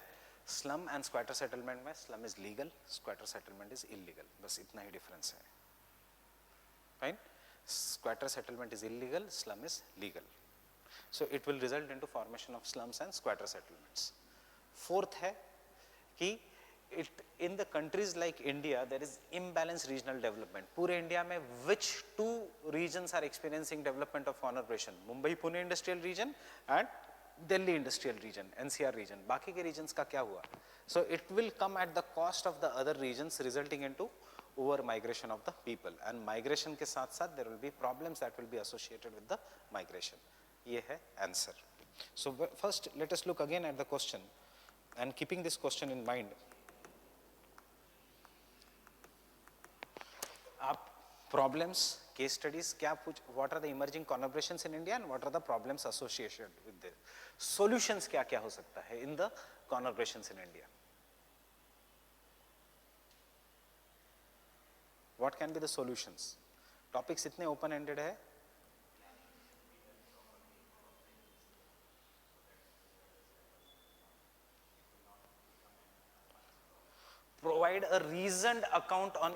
slum and squatter settlement में. Slum is legal, squatter settlement is illegal. बस इतना ही difference है. Fine. Squatter settlement is illegal, slum is legal. So it will result into formation of slums and squatter settlements. Fourth है कि it in the countries like India there is imbalance regional development. पूरे India में which 2 regions are experiencing development of conurbation? Mumbai Pune industrial region and Delhi industrial region, NCR region. बाकी के regions का क्या हुआ? So it will come at the cost of the other regions, resulting into over migration of the people. And migration के साथ साथ there will be problems that will be associated with the migration. ये है answer. So first let us look again at the question and keeping this question in mind. आप problems case studies क्या what are the emerging collaborations in India and what are the problems associated with them. Solutions क्या क्या हो सकता है in the collaborations in India. What can be the solutions? Topics इतने open ended है. Provide a reasoned account on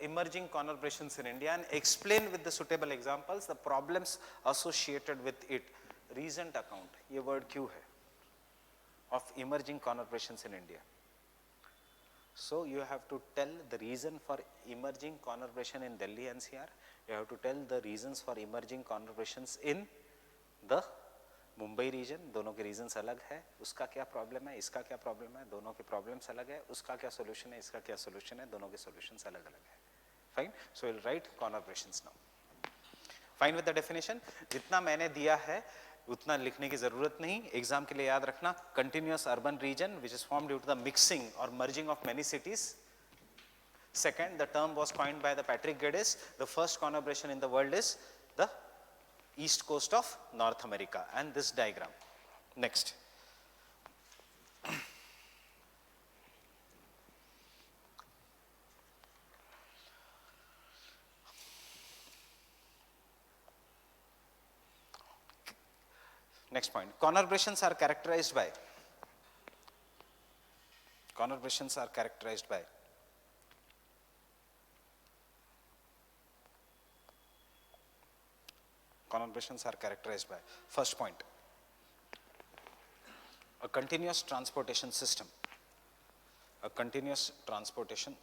emerging collaborations in India and explain with the suitable examples the problems associated with it. Reasoned account, ये word क्यों है? Of emerging collaborations in India. So you have to tell the reason for emerging collaboration in Delhi NCR. You have to tell the reasons for emerging collaborations in the Mumbai region. दोनों के regions अलग है. उसका क्या problem है, इसका क्या problem है, दोनों के प्रॉब्लम्स अलग है. उसका क्या सोल्यूशन है, इसका क्या सोल्यूशन है, दोनों के सोल्यूशंस अलग अलग है. Fine. So will write conversations now. Fine with the definition. जितना मैंने दिया है उतना लिखने की जरूरत नहीं. एग्जाम के लिए याद रखना. Continuous urban region which is formed due to the mixing और merging of many cities. Second, the term was coined by the Patrick Geddes. The first collaboration in the world is the east coast of North America, and this diagram. Next. Next point. Collaborations are characterized by first point, a continuous transportation system. Continuous transportation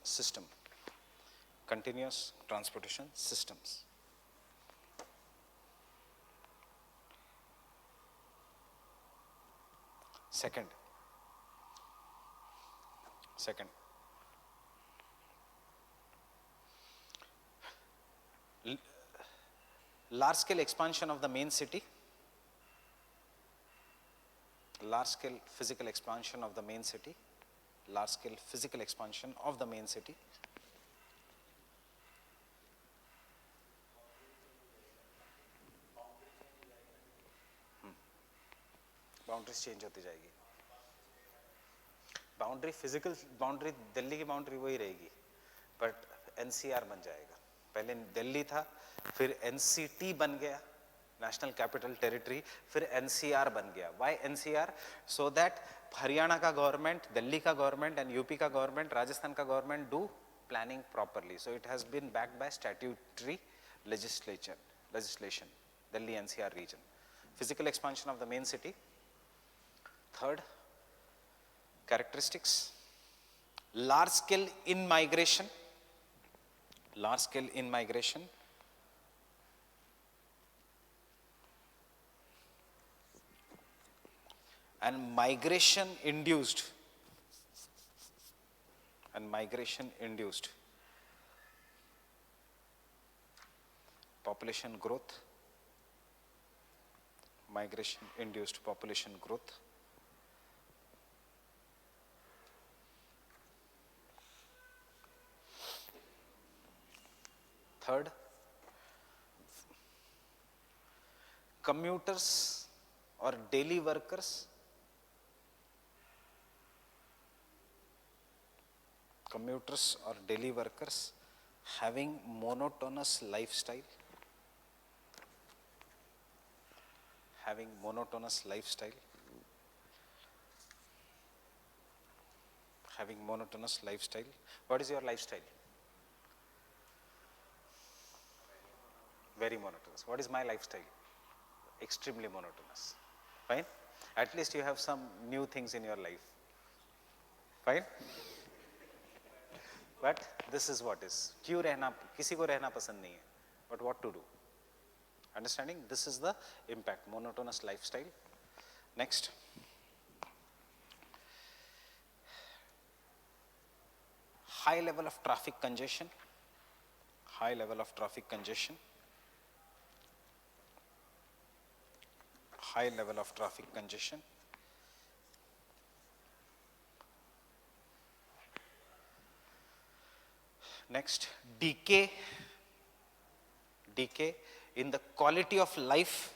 systems. Second, large scale expansion of the main city, large scale physical expansion of the main city. Boundaries change होती जाएगी. Boundary physical boundary Delhi की boundary वही रहेगी, but NCR बन जाएगा. पहले दिल्ली था, फिर एनसीटी बन गया, नेशनल कैपिटल टेरिटरी, फिर एनसीआर बन गया. Why NCR? So that Haryana का गवर्नमेंट, दिल्ली का गवर्नमेंट एंड यूपी का गवर्नमेंट, राजस्थान का government do planning properly. So it has been backed by statutory legislation. Delhi NCR region. Physical expansion of the main city. Third, characteristics, large scale in migration, and migration induced population growth. Third, commuters or daily workers having monotonous lifestyle, What is your lifestyle? Very monotonous. What is my lifestyle? Extremely monotonous. Fine. At least you have some new things in your life. Fine. But this is what is. क्यों रहना, किसी को रहना पसंद नहीं है, but what to do? Understanding? This is the impact. Monotonous lifestyle. Next. High level of traffic congestion. Next, decay decay in the quality of life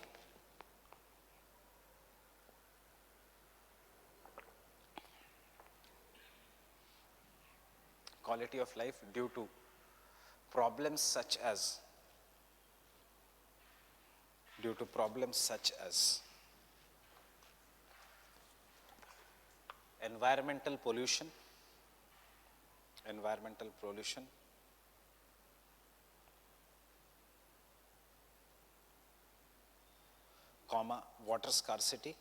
due to problems such as environmental pollution, comma, water scarcity,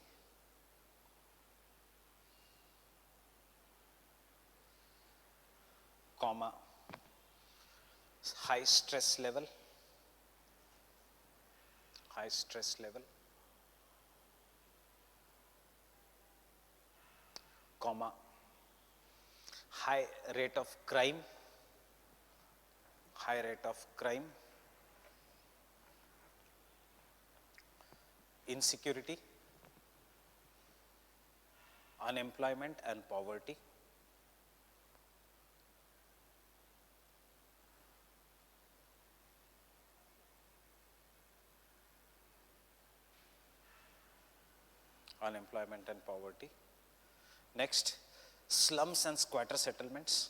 comma, high stress level, comma, high rate of crime, insecurity, unemployment and poverty, Next, slums and squatter settlements,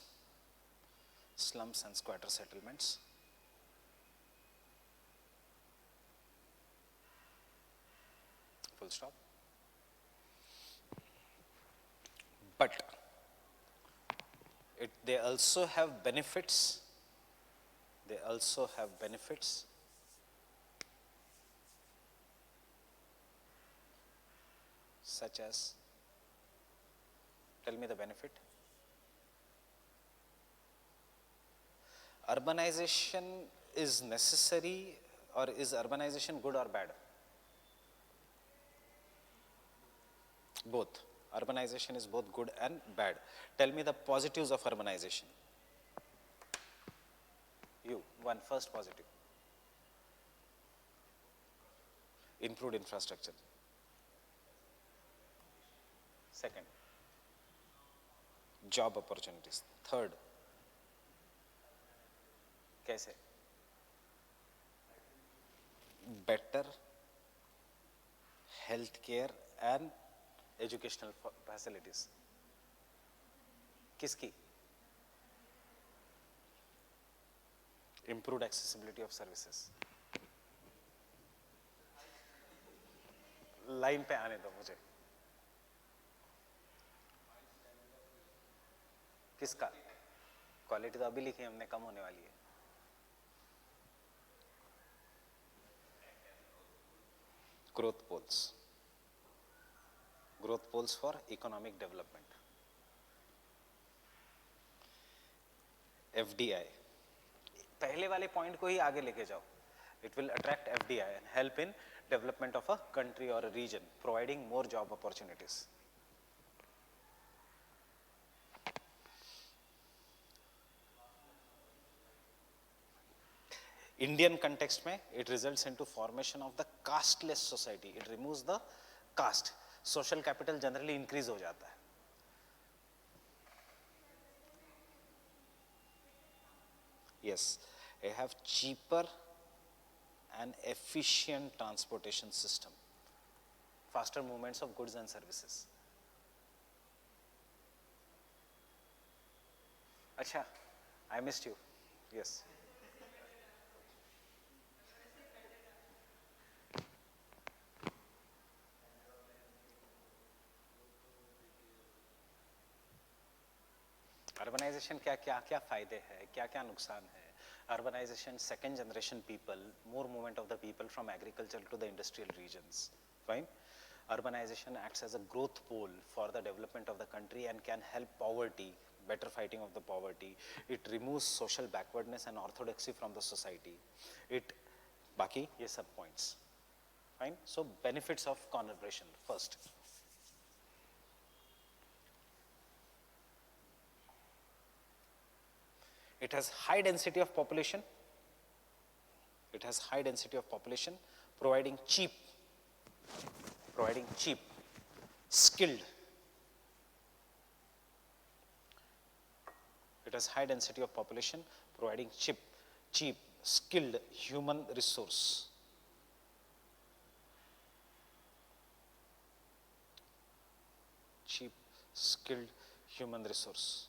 full stop. But they also have benefits, such as, tell me the benefit. Urbanization is necessary, or is urbanization good or bad? Both. Urbanization is both good and bad. Tell me the positives of urbanization. You, one first positive. Improved infrastructure. Second, job opportunities. Third, कैसे? Better healthcare and educational facilities. किसकी? Improved accessibility of services. Line पे आने दो मुझे. किसका? Quality तो अभी लिखी हमने, कम होने वाली है. Growth poles for economic development. FDI, पहले वाले पॉइंट को ही आगे लेके जाओ. It will attract FDI and help in development of a country or a region, providing more job opportunities. Indian context में it results into formation of the casteless society. It removes the caste. Social capital generally increase हो जाता है. Yes, they have cheaper and efficient transportation system, faster movements of goods and services. अच्छा, I missed you. Yes. Urbanization क्या क्या क्या फायदे हैं, क्या क्या नुकसान है? Urbanization, second generation people, more movement of the people from agriculture to the industrial regions. Fine. Urbanization acts as a growth pole for the development of the country and can help poverty, better fighting of the poverty. It removes social backwardness and orthodoxy from the society. It, बाकी ये सब points. Fine. So benefits of conurbation first. It has high density of population. Providing cheap, skilled. It has high density of population, providing cheap, skilled human resource. Cheap skilled human resource.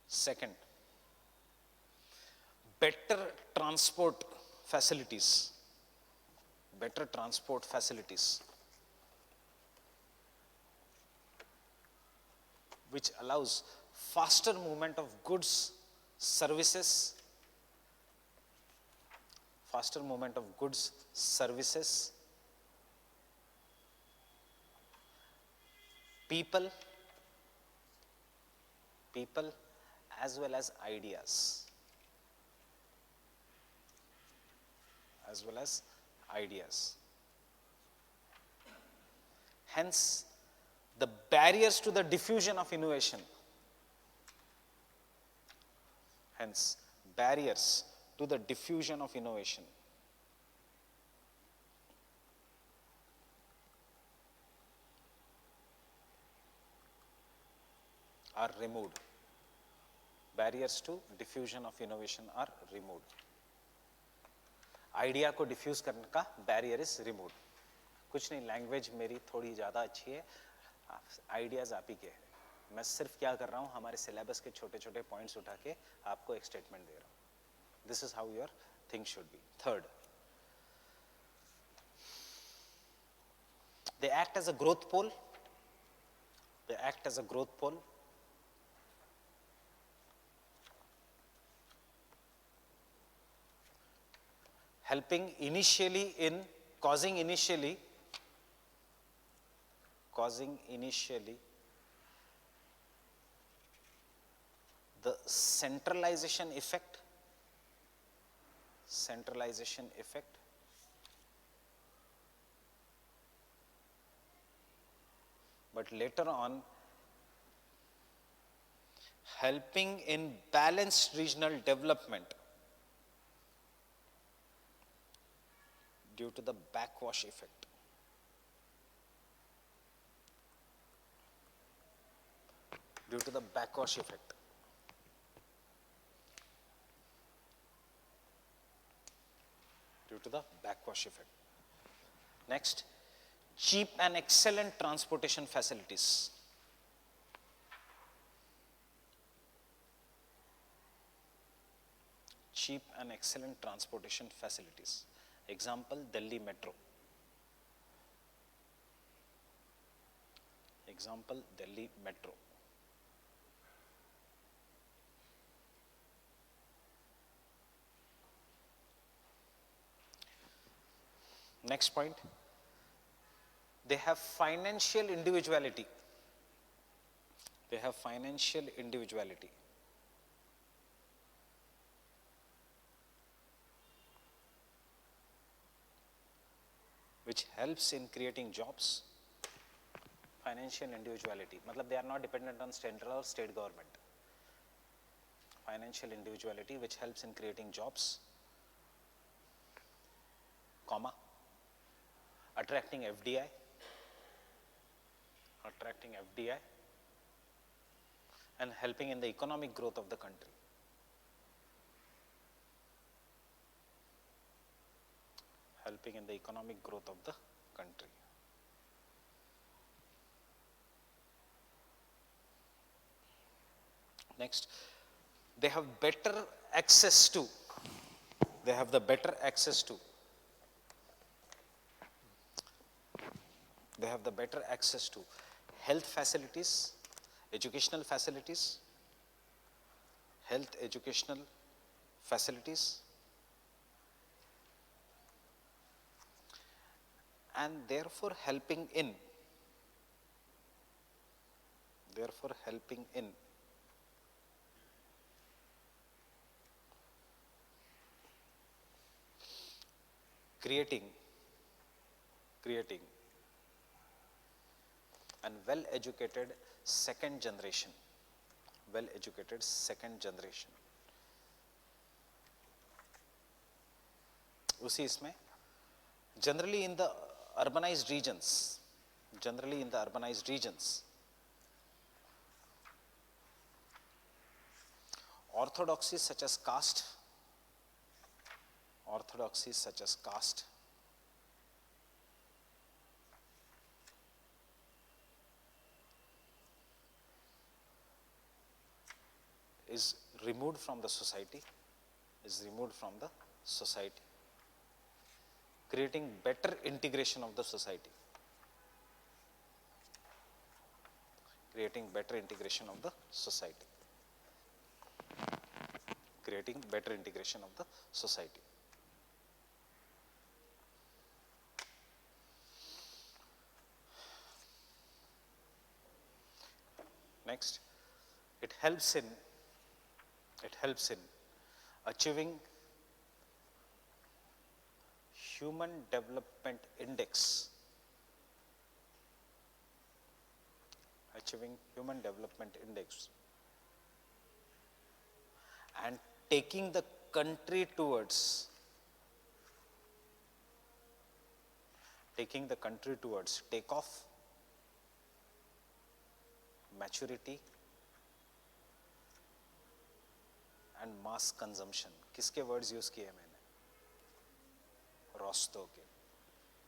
Second, better transport facilities. Better transport facilities which allows faster movement of goods, services, faster movement of goods, services, people, as well as ideas, as well as ideas. Hence, the barriers to the diffusion of innovation. Hence, barriers to the diffusion of innovation are removed. Barriers to diffusion of innovation are removed. Idea को diffuse करने का barrier is remove. कुछ नहीं, language मेरी थोड़ी ज़्यादा अच्छी है, आइडियाज़ आप ही के हैं. मैं सिर्फ क्या कर रहा हूँ, हमारे सिलेबस के छोटे छोटे पॉइंट्स उठा के आपको एक स्टेटमेंट दे रहा हूँ. This is how your thing should be. Third, they act as a growth pole. They act as a growth pole. Helping initially in causing initially the centralization effect, but later on helping in balanced regional development due to the backwash effect. Due to the backwash effect. Due to the backwash effect. Next, cheap and excellent transportation facilities. Cheap and excellent transportation facilities. Example, Delhi Metro. Example, Delhi Metro. Next point, they have financial individuality. They have financial individuality. Which helps in creating jobs. Financial individuality, मतलब they are not dependent on central or state government. Financial individuality which helps in creating jobs, comma, attracting FDI, and helping in the economic growth of the country. Helping in the economic growth of the country. Next, they have better access to, health facilities, educational facilities, and therefore helping in creating and well-educated second generation. उसी इसमें generally in the urbanized regions, orthodoxies such as caste, orthodoxies such as caste, is removed from the society, is removed from the society, creating better integration of the society, creating better integration of the society, creating better integration of the society. Next, it helps in achieving human development index, achieving human development index, and taking the country towards takeoff, maturity and mass consumption. किसके words use किए मैंने? Rosto के.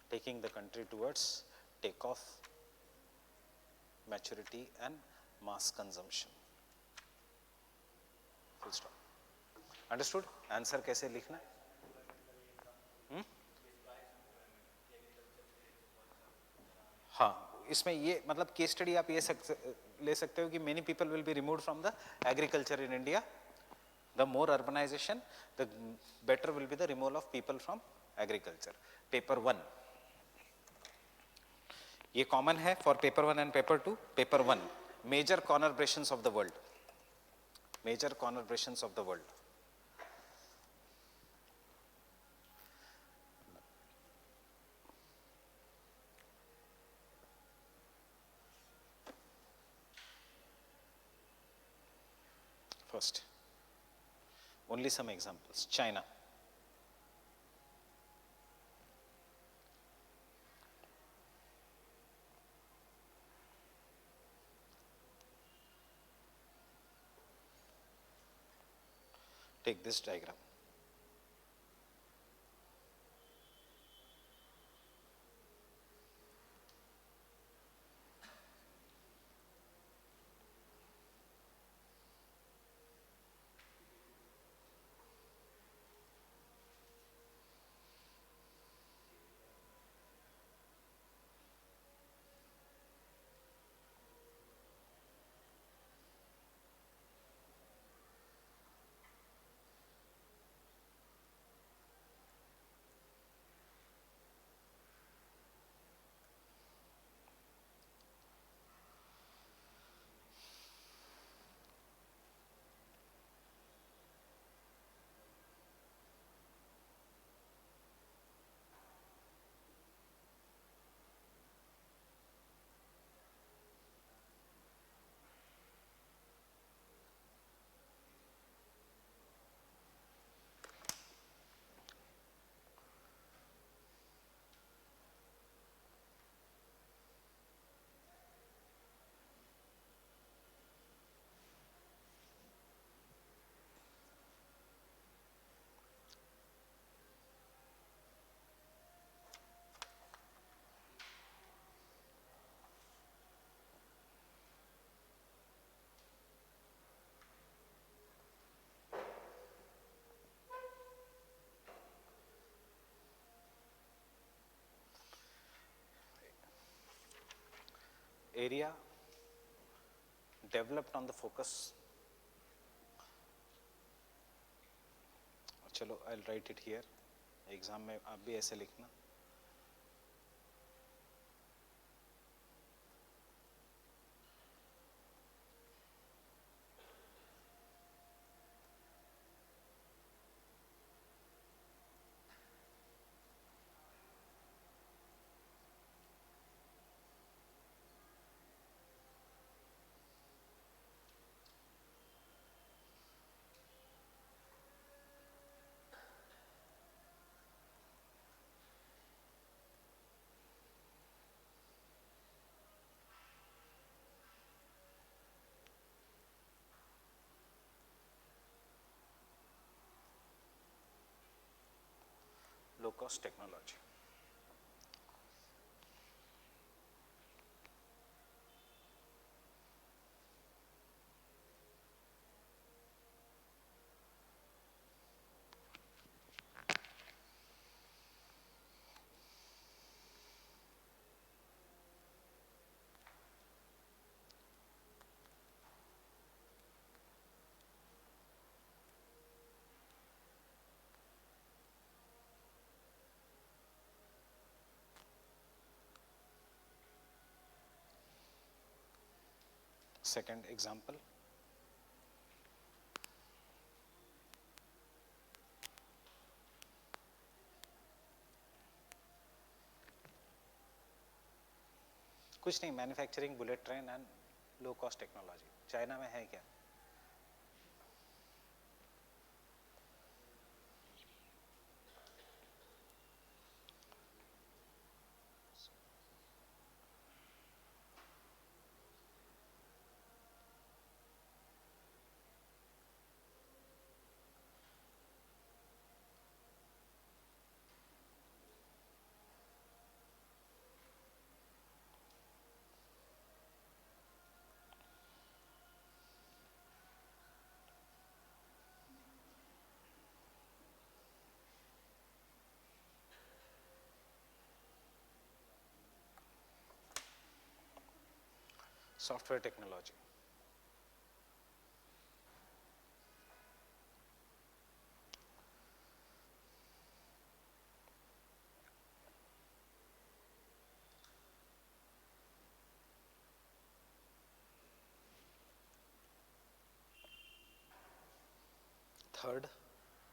Taking the country towards takeoff, maturity and mass consumption. Full stop. Understood? Answer कैसे लिखना है? हाँ, इसमें ये मतलब केस स्टडी आप ये ले सकते हो कि many people will be removed from the agriculture in India. The more urbanization, the better will be the removal of people from agriculture. Paper 1. ये common है for paper 1 and paper 2. Paper 1. Major conurbations of the world. Major conurbations of the world. First, only some examples. China. Take this diagram. Area developed on the focus. चलो, I'll write it here. Exam में आप भी ऐसे लिखना. cost technology. Second example, कुछ नहीं, manufacturing bullet train and low cost technology. China में है क्या? Software technology. Third,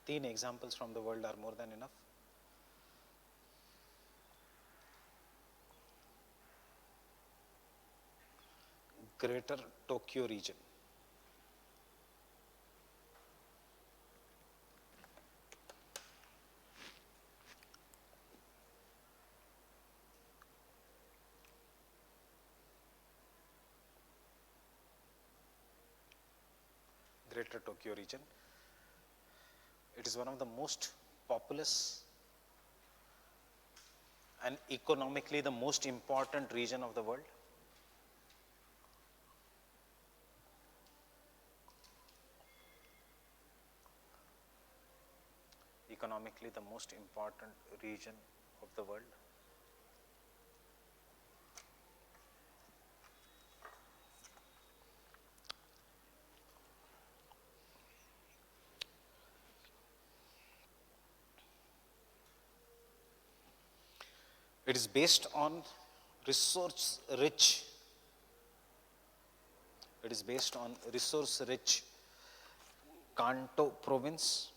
3 examples from the world are more than enough. Greater Tokyo region, Greater Tokyo region. It is one of the most populous and economically the most important region of the world. Economically the most important region of the world. It is based on resource rich. It is based on resource rich Kanto province,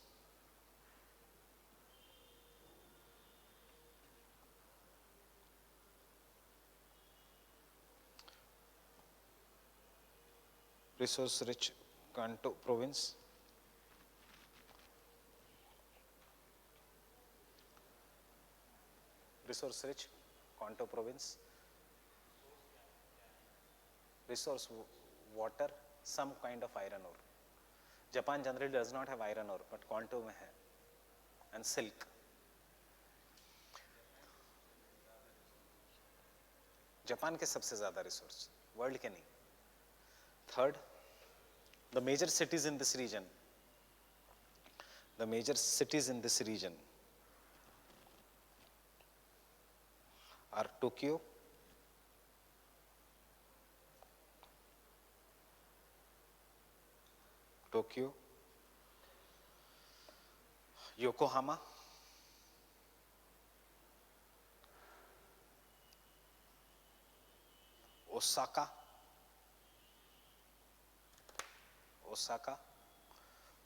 resource rich Kanto province, resource rich Kanto province, resource water, some kind of iron ore. Japan generally does not have iron ore, but Kanto में है, and silk. Japan के सबसे ज्यादा resource, world के नहीं. Third, the major cities in this region, the major cities in this region are Tokyo, Yokohama, Osaka,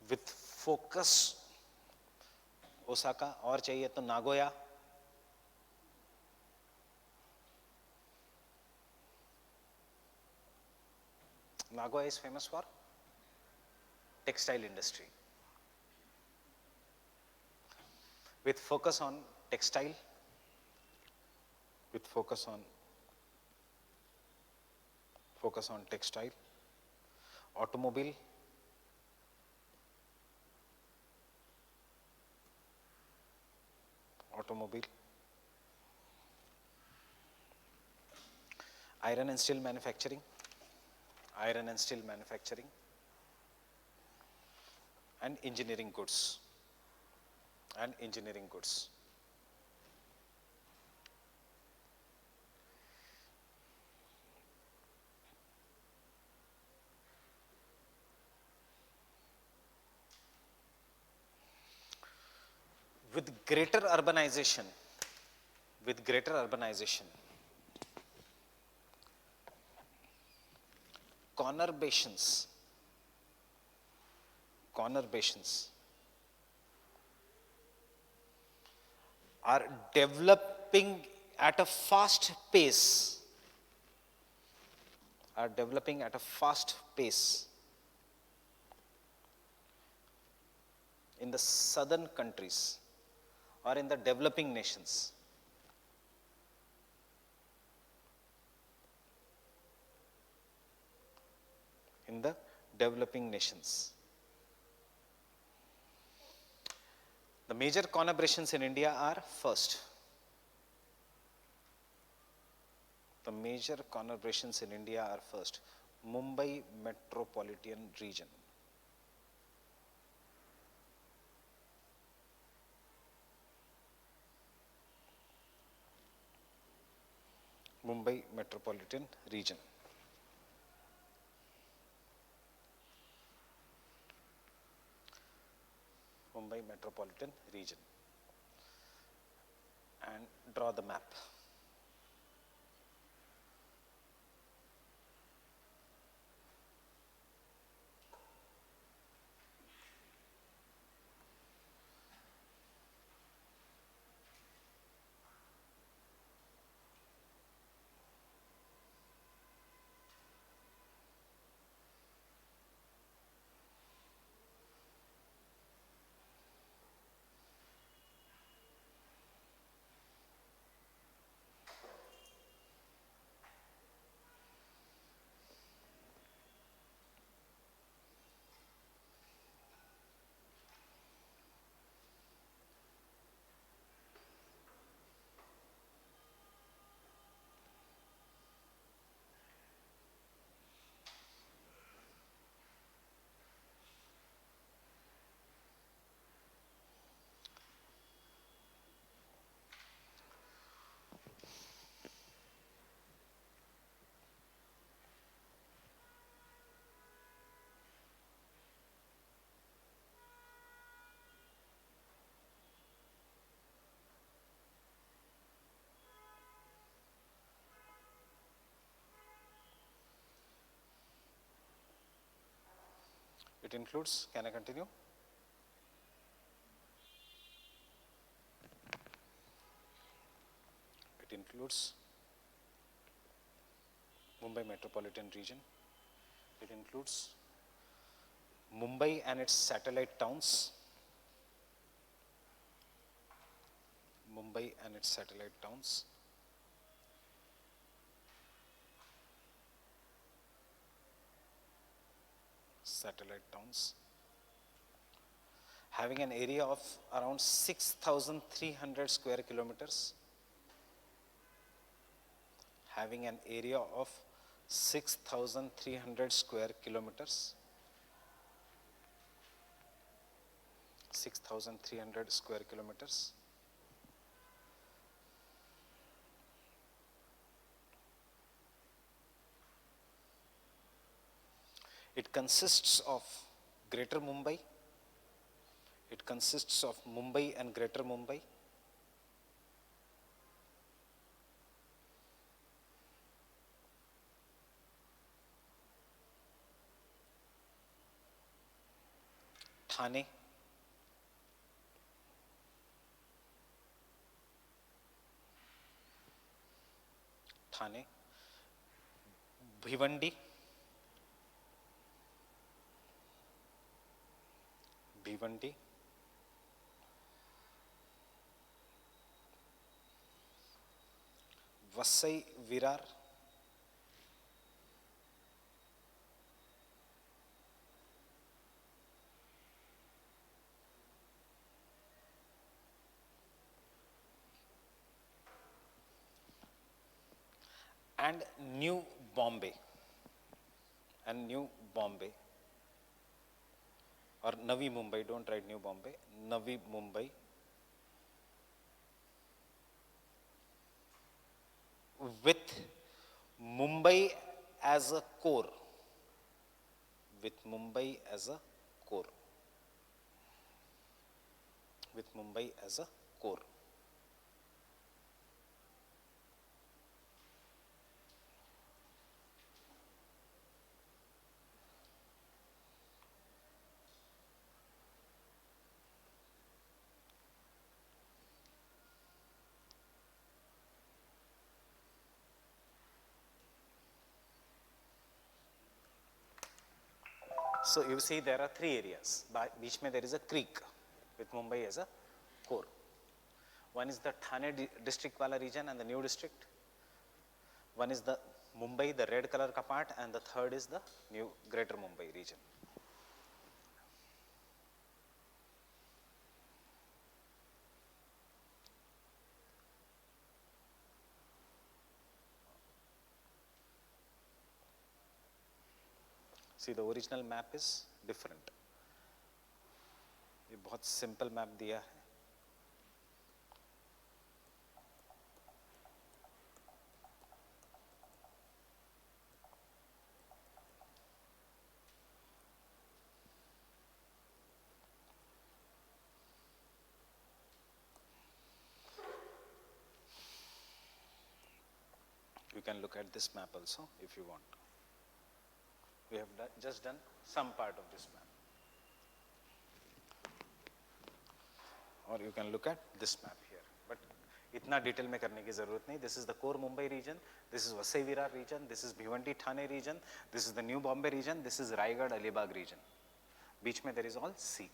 with focus, Osaka, और चाहिए तो Nagoya, Nagoya is famous for textile industry. With focus on textile, automobile, automobile, iron and steel manufacturing, iron and steel manufacturing, and engineering goods, and engineering goods. With greater urbanization, with greater urbanization, conurbations are developing at a fast pace, in the southern countries or in the developing nations. In the developing nations. The major conurbations in India are first. The major conurbations in India are first, Mumbai metropolitan region. Mumbai metropolitan region. Mumbai metropolitan region. And draw the map. It includes, can I continue? It includes Mumbai metropolitan region. It includes Mumbai and its satellite towns. Mumbai and its satellite towns. Satellite towns. Having an area of around 6,300 square kilometers. Having an area of 6,300 square kilometers. 6,300 square kilometers. It consists of Greater Mumbai. It consists of Mumbai and Greater Mumbai. Thane. Thane. Bhivandi. Bhivandi. Vasai Virar. and New Bombay, and New Bombay, or Navi Mumbai, don't write New Bombay, Navi Mumbai, with Mumbai as a core, with Mumbai as a core, with Mumbai as a core. So you see there are three areas. Beach mein there is a creek with Mumbai as a core. One is the Thane district wala region and the new district. One is the Mumbai, the red color ka part, and the third is the new greater Mumbai region. See, the original map is different. ये बहुत simple map दिया है. You can look at this map also if you want. We have just done some part of this map. Or you can look at this map here. But इतना detail में करने की ज़रूरत नहीं. This is the core Mumbai region. This is Vasai Virar region. This is Bhiwandi Thane region. This is the new Bombay region. This is Raigad Alibag region. बीच में there is all sea.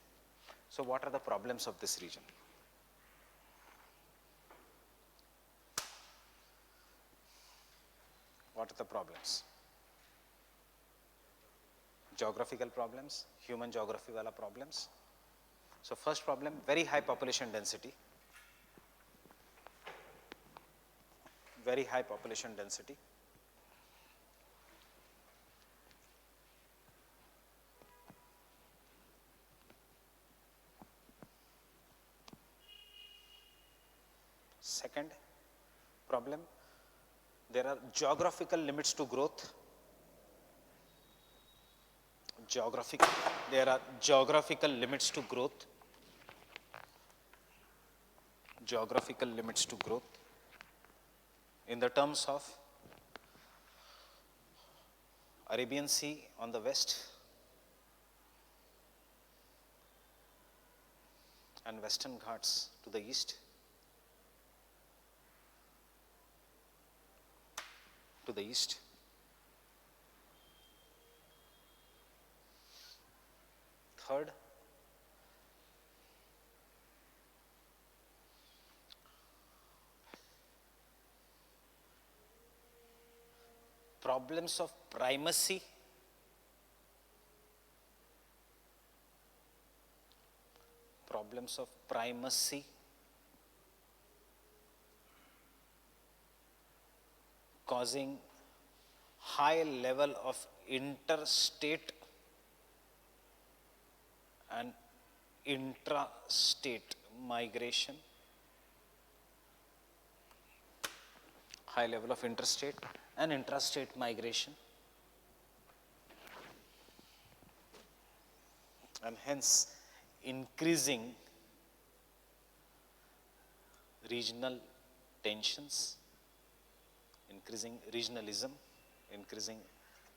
So what are the problems of this region? What are the problems? Geographical problems, human geography wala problems. So first problem, very high population density. Very high population density. Second problem, there are geographical limits to growth. There are geographical limits to growth. Geographical limits to growth in the terms of Arabian Sea on the west and Western Ghats to the east, Third, problems of primacy, causing high level of interstate and intrastate migration, high level of interstate and intrastate migration, and hence increasing regional tensions, increasing regionalism, with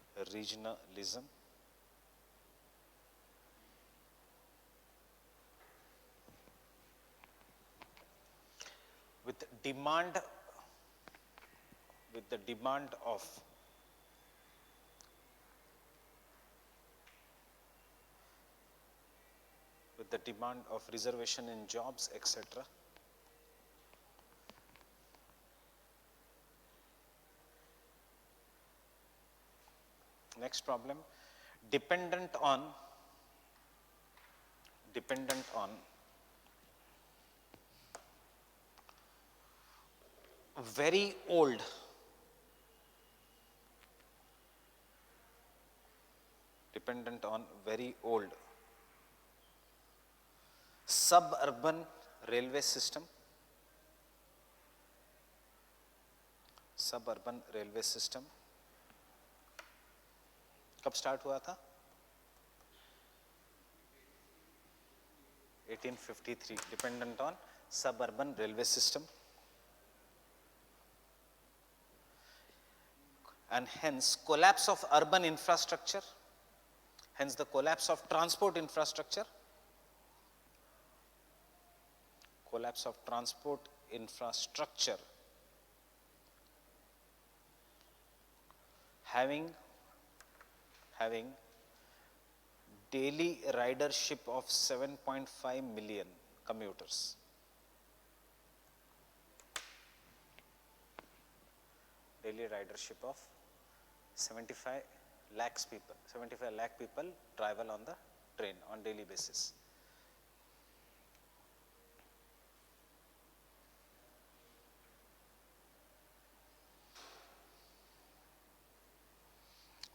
the demand of reservation in jobs, etc. Next problem, dependent on very old dependent on very old suburban railway system. suburban railway system कब start हुआ था? 1853. Dependent on suburban railway system, and hence collapse of urban infrastructure, hence the collapse of transport infrastructure, collapse of transport infrastructure, having daily ridership of 7.5 million commuters. Daily ridership of 75 lakh people travel on the train on daily basis.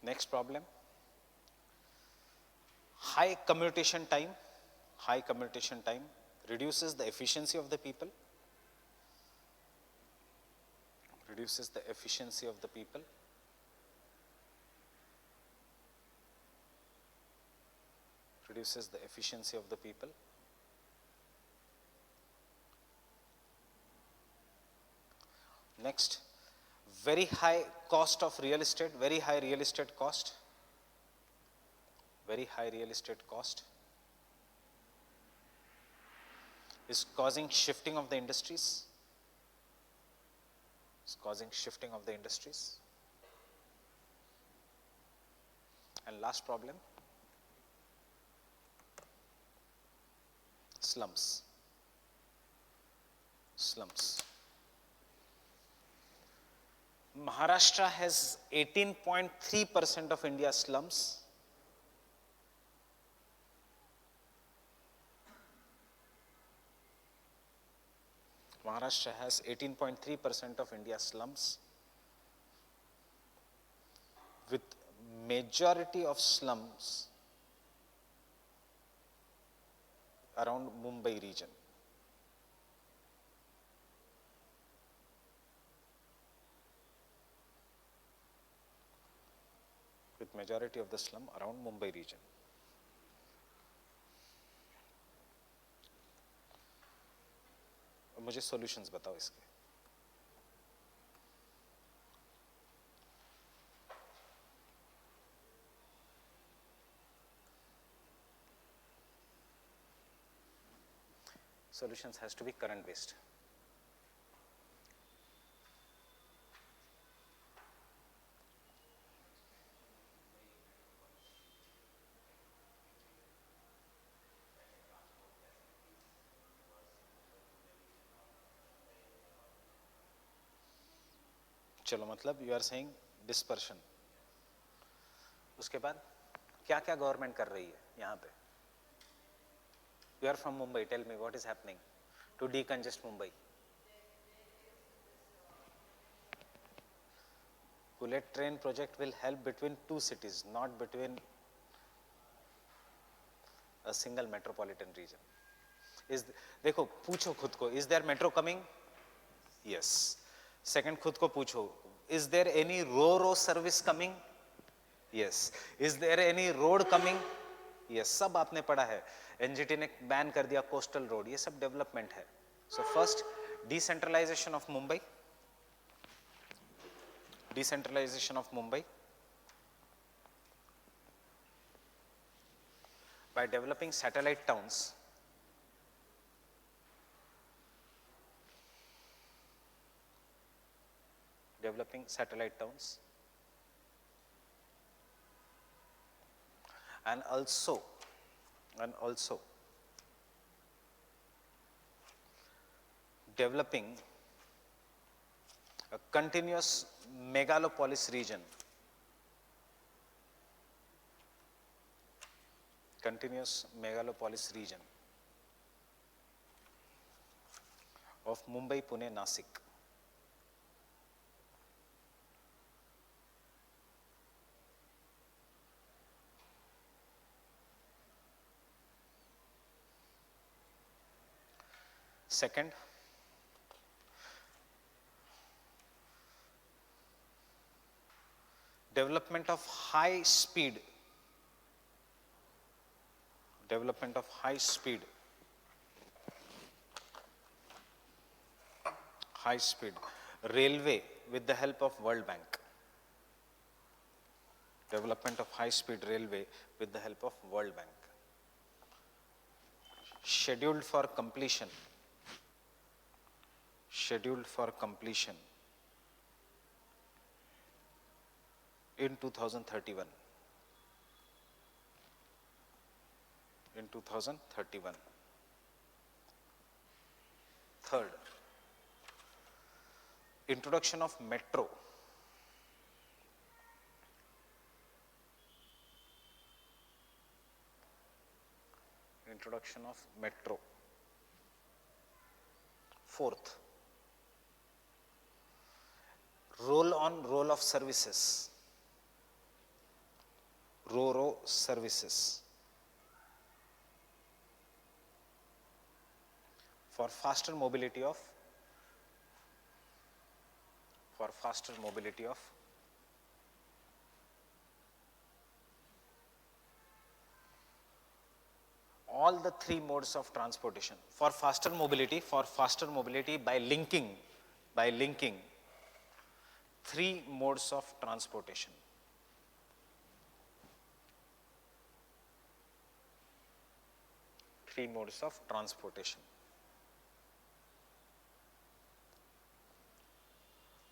Next problem, high commutation time reduces the efficiency of the people, reduces the efficiency of the people, reduces the efficiency of the people. Next, very high cost of real estate, very high real estate cost, very high real estate cost is causing shifting of the industries, is causing shifting of the industries. And last problem, slums. Slums. Maharashtra has 18.3% of India's slums. Maharashtra has 18.3% of India's slums, with majority of slums around Mumbai region. With majority of the slum around Mumbai region. मुझे solutions बताओ इसके. Solutions has to be current based. चलो मतलब you are saying dispersion. उसके बाद क्या क्या government कर रही है यहाँ पे? You are from Mumbai, tell me what is happening to decongest Mumbai. Bullet train project will help between two cities, not between a single metropolitan region. Is देखो पूछो खुद को, is there metro coming? Yes. Second खुद को पूछो, is there any ro service coming? Yes. Is there any road coming? Yes. सब आपने पढ़ा है. एनजीटी ने बैन कर दिया कोस्टल रोड, ये सब डेवलपमेंट है. So first decentralization of Mumbai, decentralization of Mumbai by developing satellite towns, developing satellite towns, and also developing a continuous megalopolis region, continuous megalopolis region of Mumbai, Pune, Nasik. Second, development of high speed railway with the help of World Bank. Development of high speed railway with the help of World Bank. Scheduled for completion in 2031. Third, introduction of metro. Fourth, roll on roll off services. RoRo services for faster mobility of all the three modes of transportation. For faster mobility by linking three modes of transportation.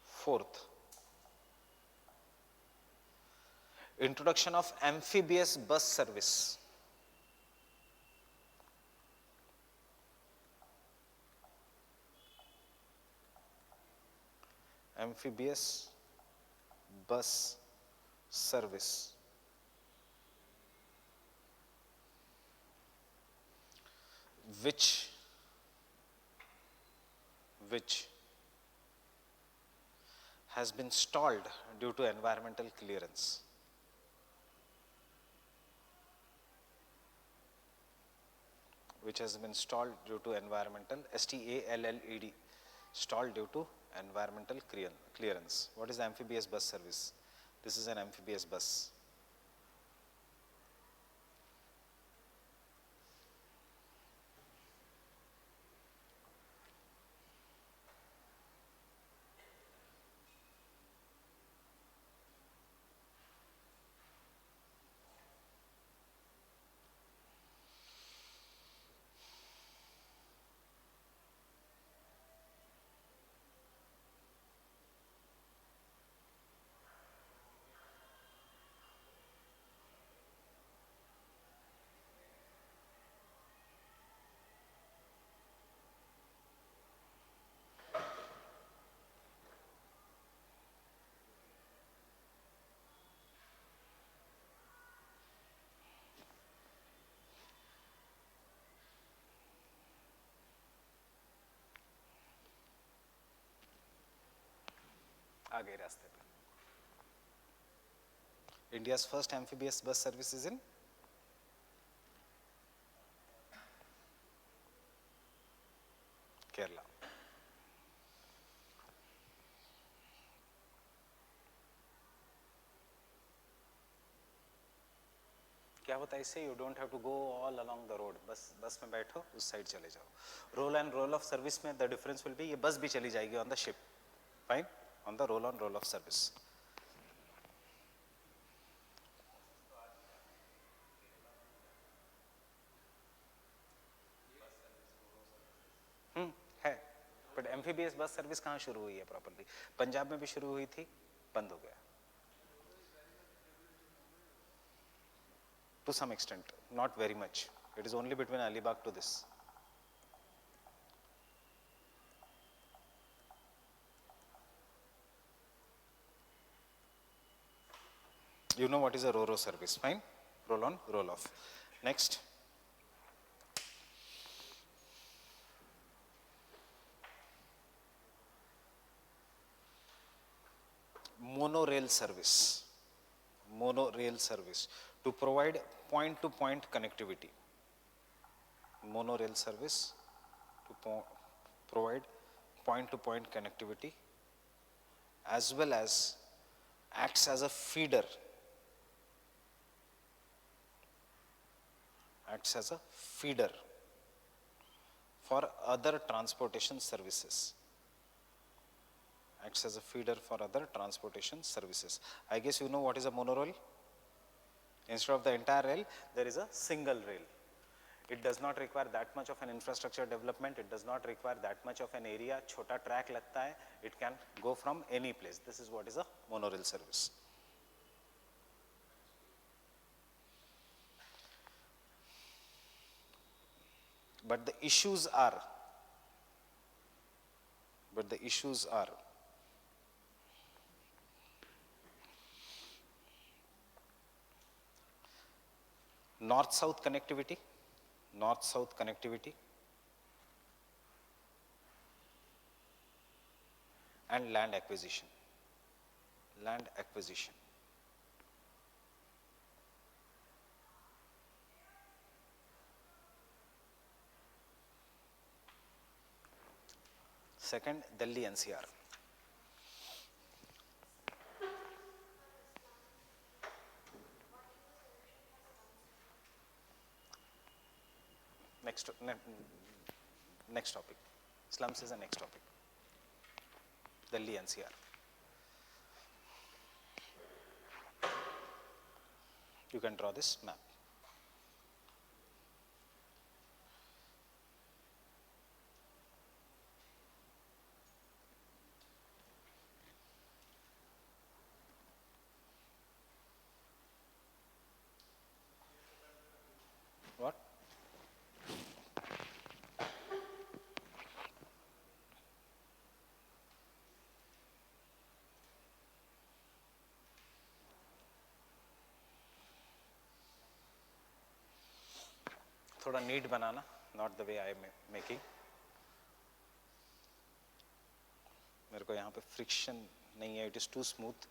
Fourth, introduction of amphibious bus service. Which has been stalled due to environmental clearance. Stalled due to environmental clearance. What is the amphibious bus service? This is an amphibious bus. आगे रास्ते पे. India's first amphibious bus service is in Kerala. क्या होता है इससे? You don't have to go all along the road. Bus में बैठो, उस साइड चले जाओ. Roll and roll off service में द डिफरेंस विल बी, ये बस भी चली जाएगी on the ship. Fine, on the roll on roll off service. है, बट एम्फीबियस बस सर्विस कहाँ शुरू हुई है प्रॉपरली? पंजाब में भी शुरू हुई थी, बंद हो गया. To some extent, not very much. It is only between Alibag to this. You know what is a RoRo service, fine? Roll on, roll off. Next. Monorail service. To provide point-to-point connectivity. Monorail service to provide point-to-point connectivity as well as acts as a feeder, for other transportation services. Acts as a feeder for other transportation services. I guess you know what is a monorail? Instead of the entire rail, there is a single rail. It does not require that much of an infrastructure development. It does not require that much of an area. Chota track lagta hai. It can go from any place. This is what is a monorail service. But the issues are, north-south connectivity, and land acquisition. Second, Delhi NCR. Next topic. Slums is the next topic. Delhi NCR. You can draw this map. What? थोड़ा neat बनाना, not the way I am making. मेरे को यहाँ पे friction नहीं है, it is too smooth.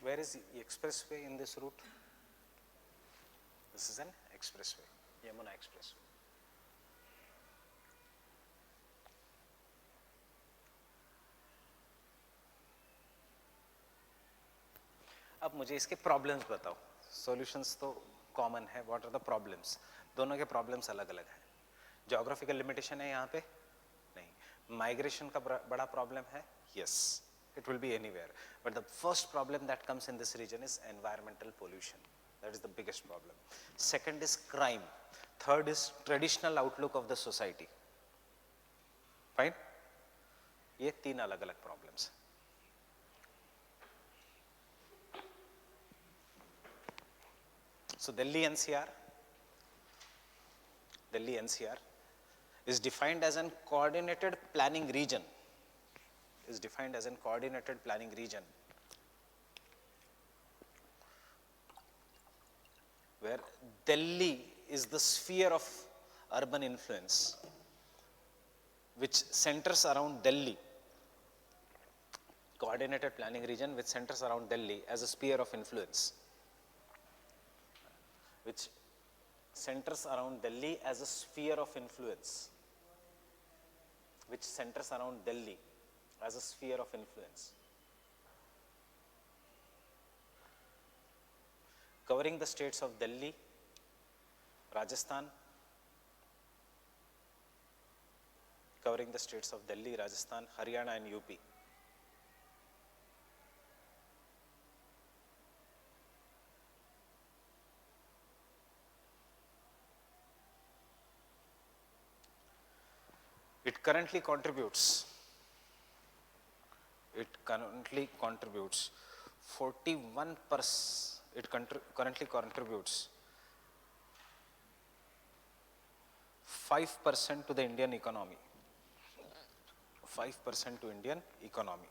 Where is the expressway in this route? This is an expressway, Yamuna Expressway. अब मुझे इसके प्रॉब्लम्स बताओ. सॉल्यूशंस तो कॉमन है. What are the problems? दोनों के प्रॉब्लम्स अलग अलग हैं. ज्योग्राफिकल लिमिटेशन है यहाँ पे? नहीं. माइग्रेशन का बड़ा प्रॉब्लम है? Yes, it will be anywhere, but the first problem that comes in this region is environmental pollution. That is the biggest problem. Second is crime. Third is traditional outlook of the society. Fine? ये तीन अलग अलग problems. So Delhi NCR is defined as an coordinated planning region. Where Delhi is the sphere of urban influence, which centers around Delhi. Coordinated planning region which centers around Delhi as a sphere of influence. Which centers around Delhi as a sphere of influence. Which centers around Delhi as a sphere of influence. Covering the states of Delhi, Rajasthan, Haryana and UP. It currently contributes 41%. It currently contributes 5% to the Indian economy. 5% to Indian economy.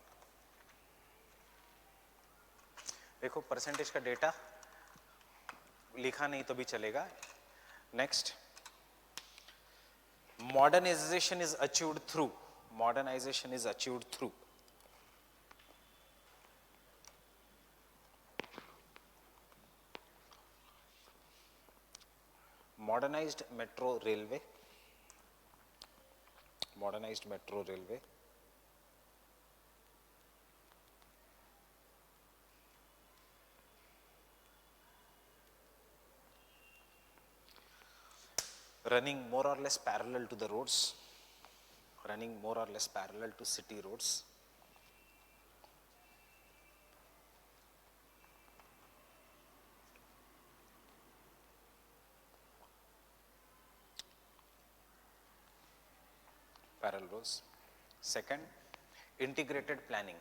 देखो percentage का data लिखा नहीं तो भी चलेगा. Next, modernization is achieved through modernized metro railway, running more or less parallel to the roads, city roads. Parallel roads. Second, integrated planning.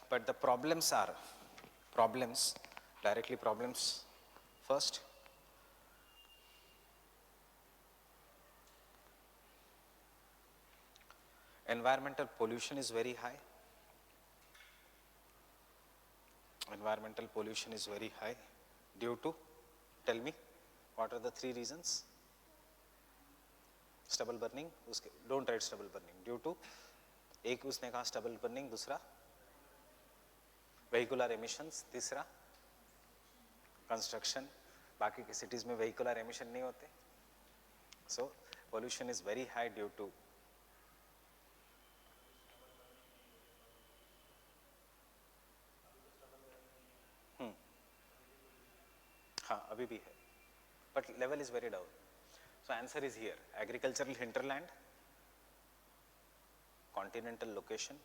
But the problems are directly problems. First, environmental pollution is very high. Due to, tell me, what are the three reasons? Stubble burning, don't write stubble burning. Due to, एक उसने कहा stubble burning, दूसरा vehicular emissions, तीसरा construction. बाकी के cities में vehicular emission नहीं होते. So pollution is very high due to हाँ अभी भी है, but level is very down. So answer is here: agricultural hinterland, continental location,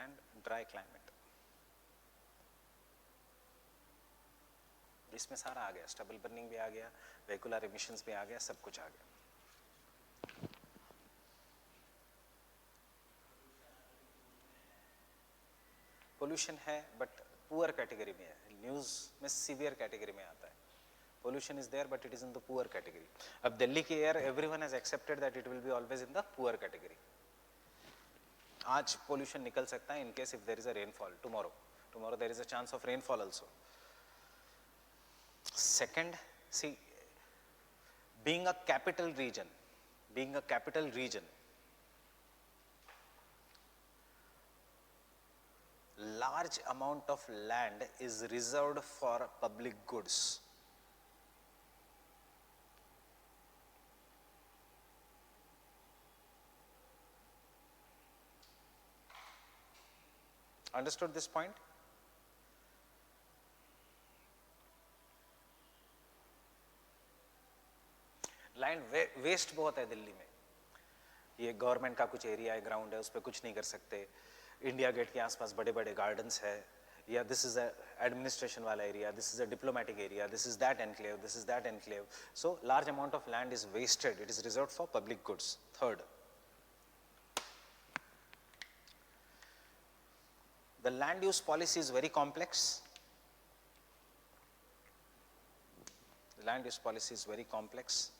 and dry climate. इसमें सारा आ गया, स्टबल बर्निंग भी आ गया, वेहिकुलर एमिशंस भी आ गया, सब कुछ आ गया. पोल्यूशन है बट पुअर कैटेगरी में है. न्यूज में सीवियर कैटेगरी में आता है. Pollution is there but it is in the poor category. अब दिल्ली की air everyone has accepted that it will be always in the poor category. आज पोल्यूशन निकल सकता है in case if there is a rainfall tomorrow there is a chance of rainfall also. Second, see, being a capital region, large amount of land is reserved for public goods. Understood this point? Land waste बहुत है दिल्ली में. ये government का कुछ area है, ground है, उस पर कुछ नहीं कर सकते. इंडिया गेट के आसपास बड़े बड़े गार्डन्स है, या दिस इज एडमिनिस्ट्रेशन वाला area, this is a diplomatic area, this is that enclave. So large amount of land is wasted, it is reserved for public goods. Third, the land use policy is very complex. The land use policy is very complex.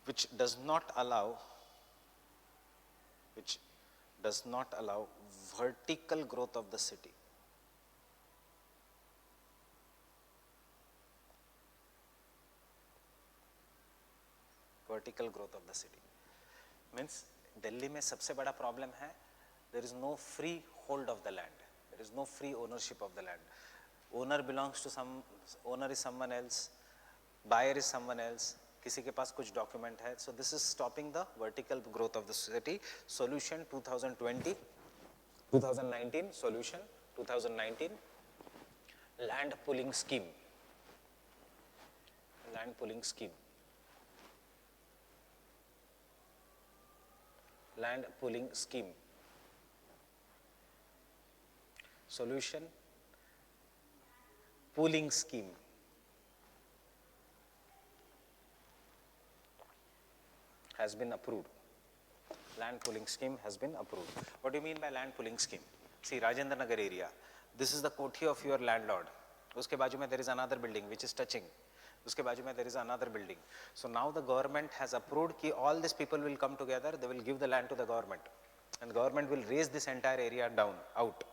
Which does not allow vertical growth of the city. Vertical growth of the city means Delhi में सबसे बड़ा problem है, there is no free hold of the land, there is no free ownership of the land. Owner belongs to owner is someone else, buyer is someone else, किसी के पास कुछ document है. So this is stopping the vertical growth of the city. Solution 2019 solution 2019 land pooling scheme. Solution pooling scheme. Has been approved. Land pooling scheme has been approved. What do you mean by land pooling scheme? See, Rajendra Nagar area, this is the कोठी of your landlord. उसके बाजू में there is another building which is touching. उसके बाजू में there is another building. So now the government has approved कि all these people will come together, they will give the land to the government, and government will raise this entire area out,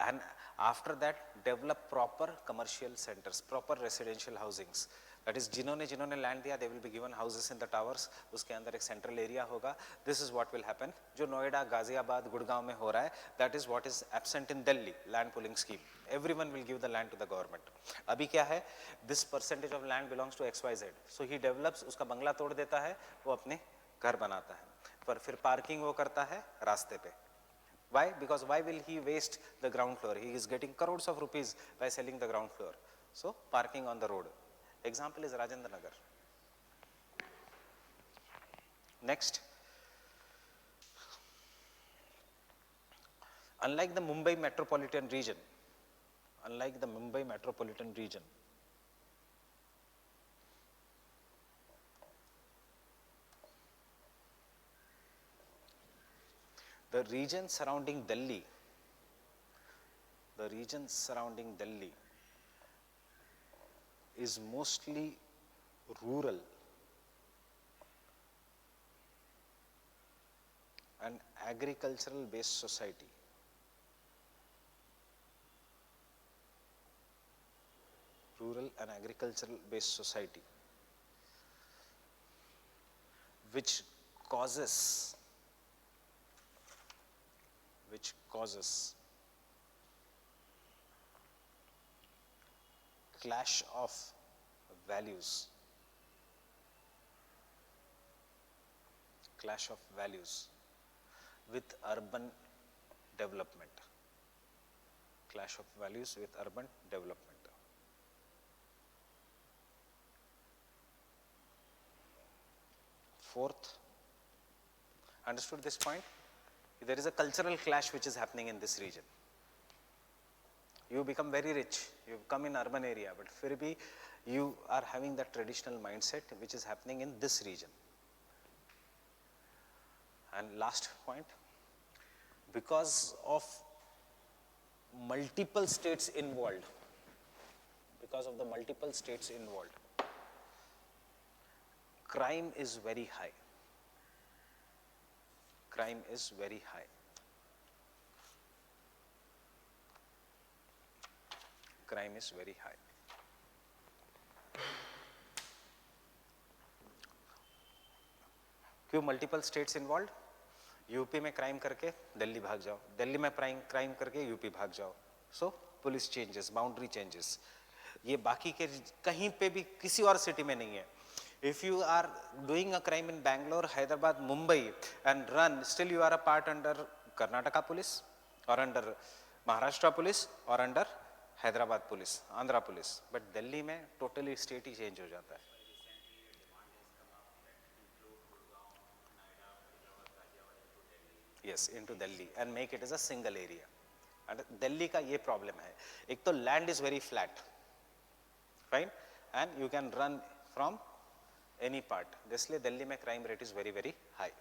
and after that develop proper commercial centers, proper residential housings. That is, जिन्होंने land दिया, they will be given houses in the towers. उसके अंदर एक central area होगा. This is what will happen. जो नोएडा, गाजियाबाद, गुड़गांव में हो रहा है, that is what is absent in Delhi. Land pooling scheme. Everyone will give the land to the government. अभी क्या है? This percentage of land belongs to XYZ. So he develops, उसका बंगला तोड़ देता है, वो अपने घर बनाता है, पर फिर पार्किंग वो करता है रास्ते पे. Why? Because why will he waste the ground floor? He is getting crores of rupees by selling the ground floor. So parking on the road. Example is Rajendra Nagar. Next, unlike the Mumbai metropolitan region, the region surrounding Delhi is mostly rural and agricultural based society. Which causes clash of values with urban development. Fourth, understood this point? There is a cultural clash which is happening in this region. You become very rich, you come in urban area, but फिर भी you are having that traditional mindset which is happening in this region. And last point, because of multiple states involved, crime is very high. Crime is very high. Crime is very high. क्यों multiple states involve? UP में crime करके दिल्ली भाग जाओ, दिल्ली में crime करके UP भाग जाओ. सो police changes, boundary changes. ये बाकी के कहीं पे भी किसी और सिटी में नहीं है. If you are doing a crime in Bangalore, Hyderabad, Mumbai and run, still you are a part under Karnataka police or under Maharashtra police or under Hyderabad police, Andhra police. But Delhi में totally state ही change हो जाता है. Yes, into Delhi and make it as a single area. And Delhi का ये problem है. एक तो land is very flat, fine, and you can run from any part. इसलिए दिल्ली में crime rate is very very high.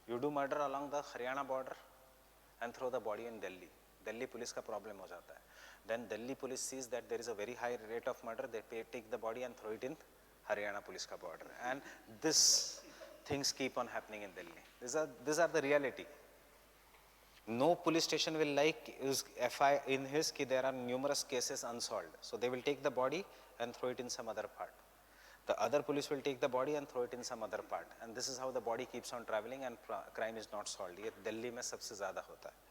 You do murder along the Haryana border and throw the body in Delhi. Delhi police का problem हो जाता है. Then Delhi police sees that there is a very high rate of murder. They take the body and throw it in Haryana police का border. And this things keep on happening in Delhi. These are the reality. No police station will like is FI in his कि there are numerous cases unsolved. So they will take the body and throw it in some other part. The other police will take the body and throw it in some other part. And this is how the body keeps on traveling and crime is not solved. ये दिल्ली में सबसे ज़्यादा होता है.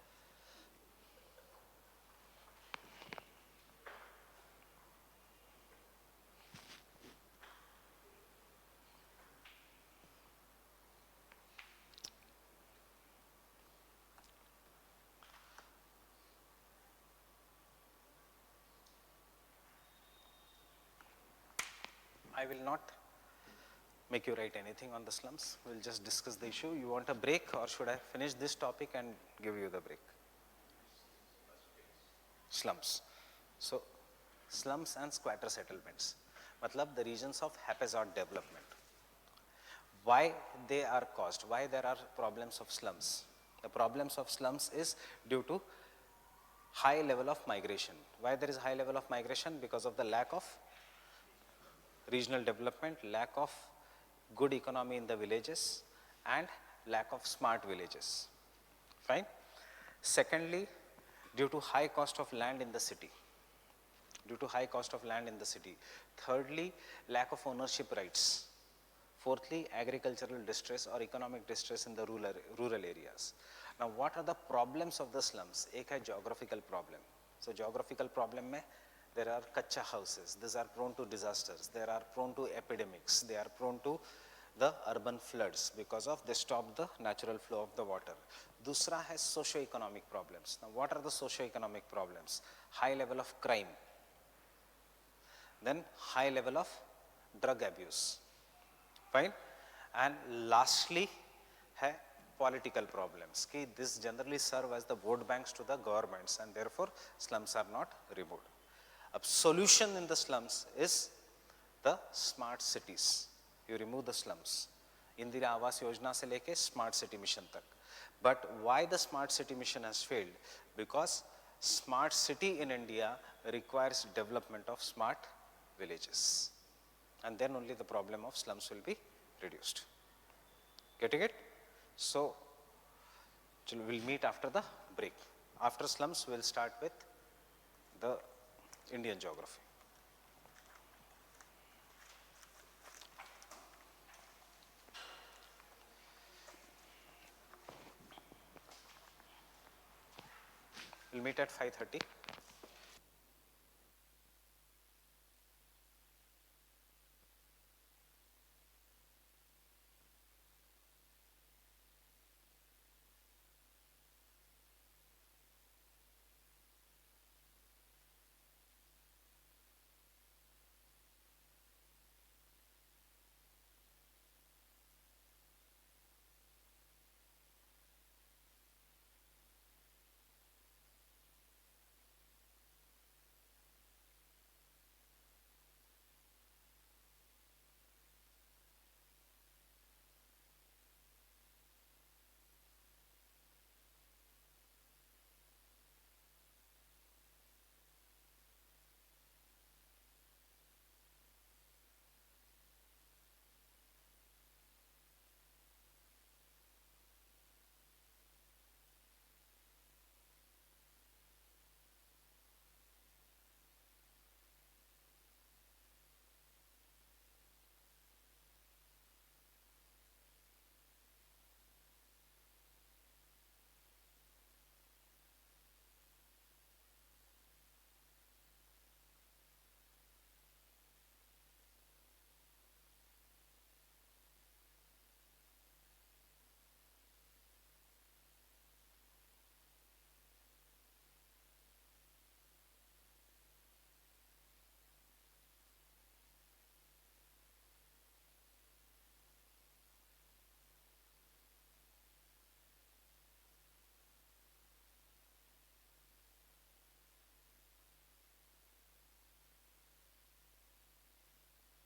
I will not make you write anything on the slums. We'll just discuss the issue. You want a break or should I finish this topic and give you the break? Slums. So, slums and squatter settlements. Matlab the regions of haphazard development. Why they are caused? Why there are problems of slums? The problems of slums is due to high level of migration. Why there is high level of migration? Because of the lack of regional development, lack of good economy in the villages and lack of smart villages. Fine. Secondly, due to high cost of land in the city. Due to high cost of land in the city. Thirdly, lack of ownership rights. Fourthly, agricultural distress or economic distress in the rural areas. Now, what are the problems of the slums? एक है geographical problem. So, geographical problem में there are kacha houses. These are prone to disasters. They are prone to epidemics. They are prone to the urban floods because of they stop the natural flow of the water. दूसरा है socio-economic problems. Now, what are the socio-economic problems? High level of crime. Then high level of drug abuse. Fine. And lastly है political problems. कि this generally serve as the vote banks to the governments and therefore slums are not removed. A solution in the slums is the smart cities. You remove the slums. Indira Awas Yojana se leke smart city mission tak. But why the smart city mission has failed? Because smart city in India requires development of smart villages. And then only the problem of slums will be reduced. Getting it? So, we'll meet after the break. After slums, we'll start with the Indian geography. We'll meet at 5:30.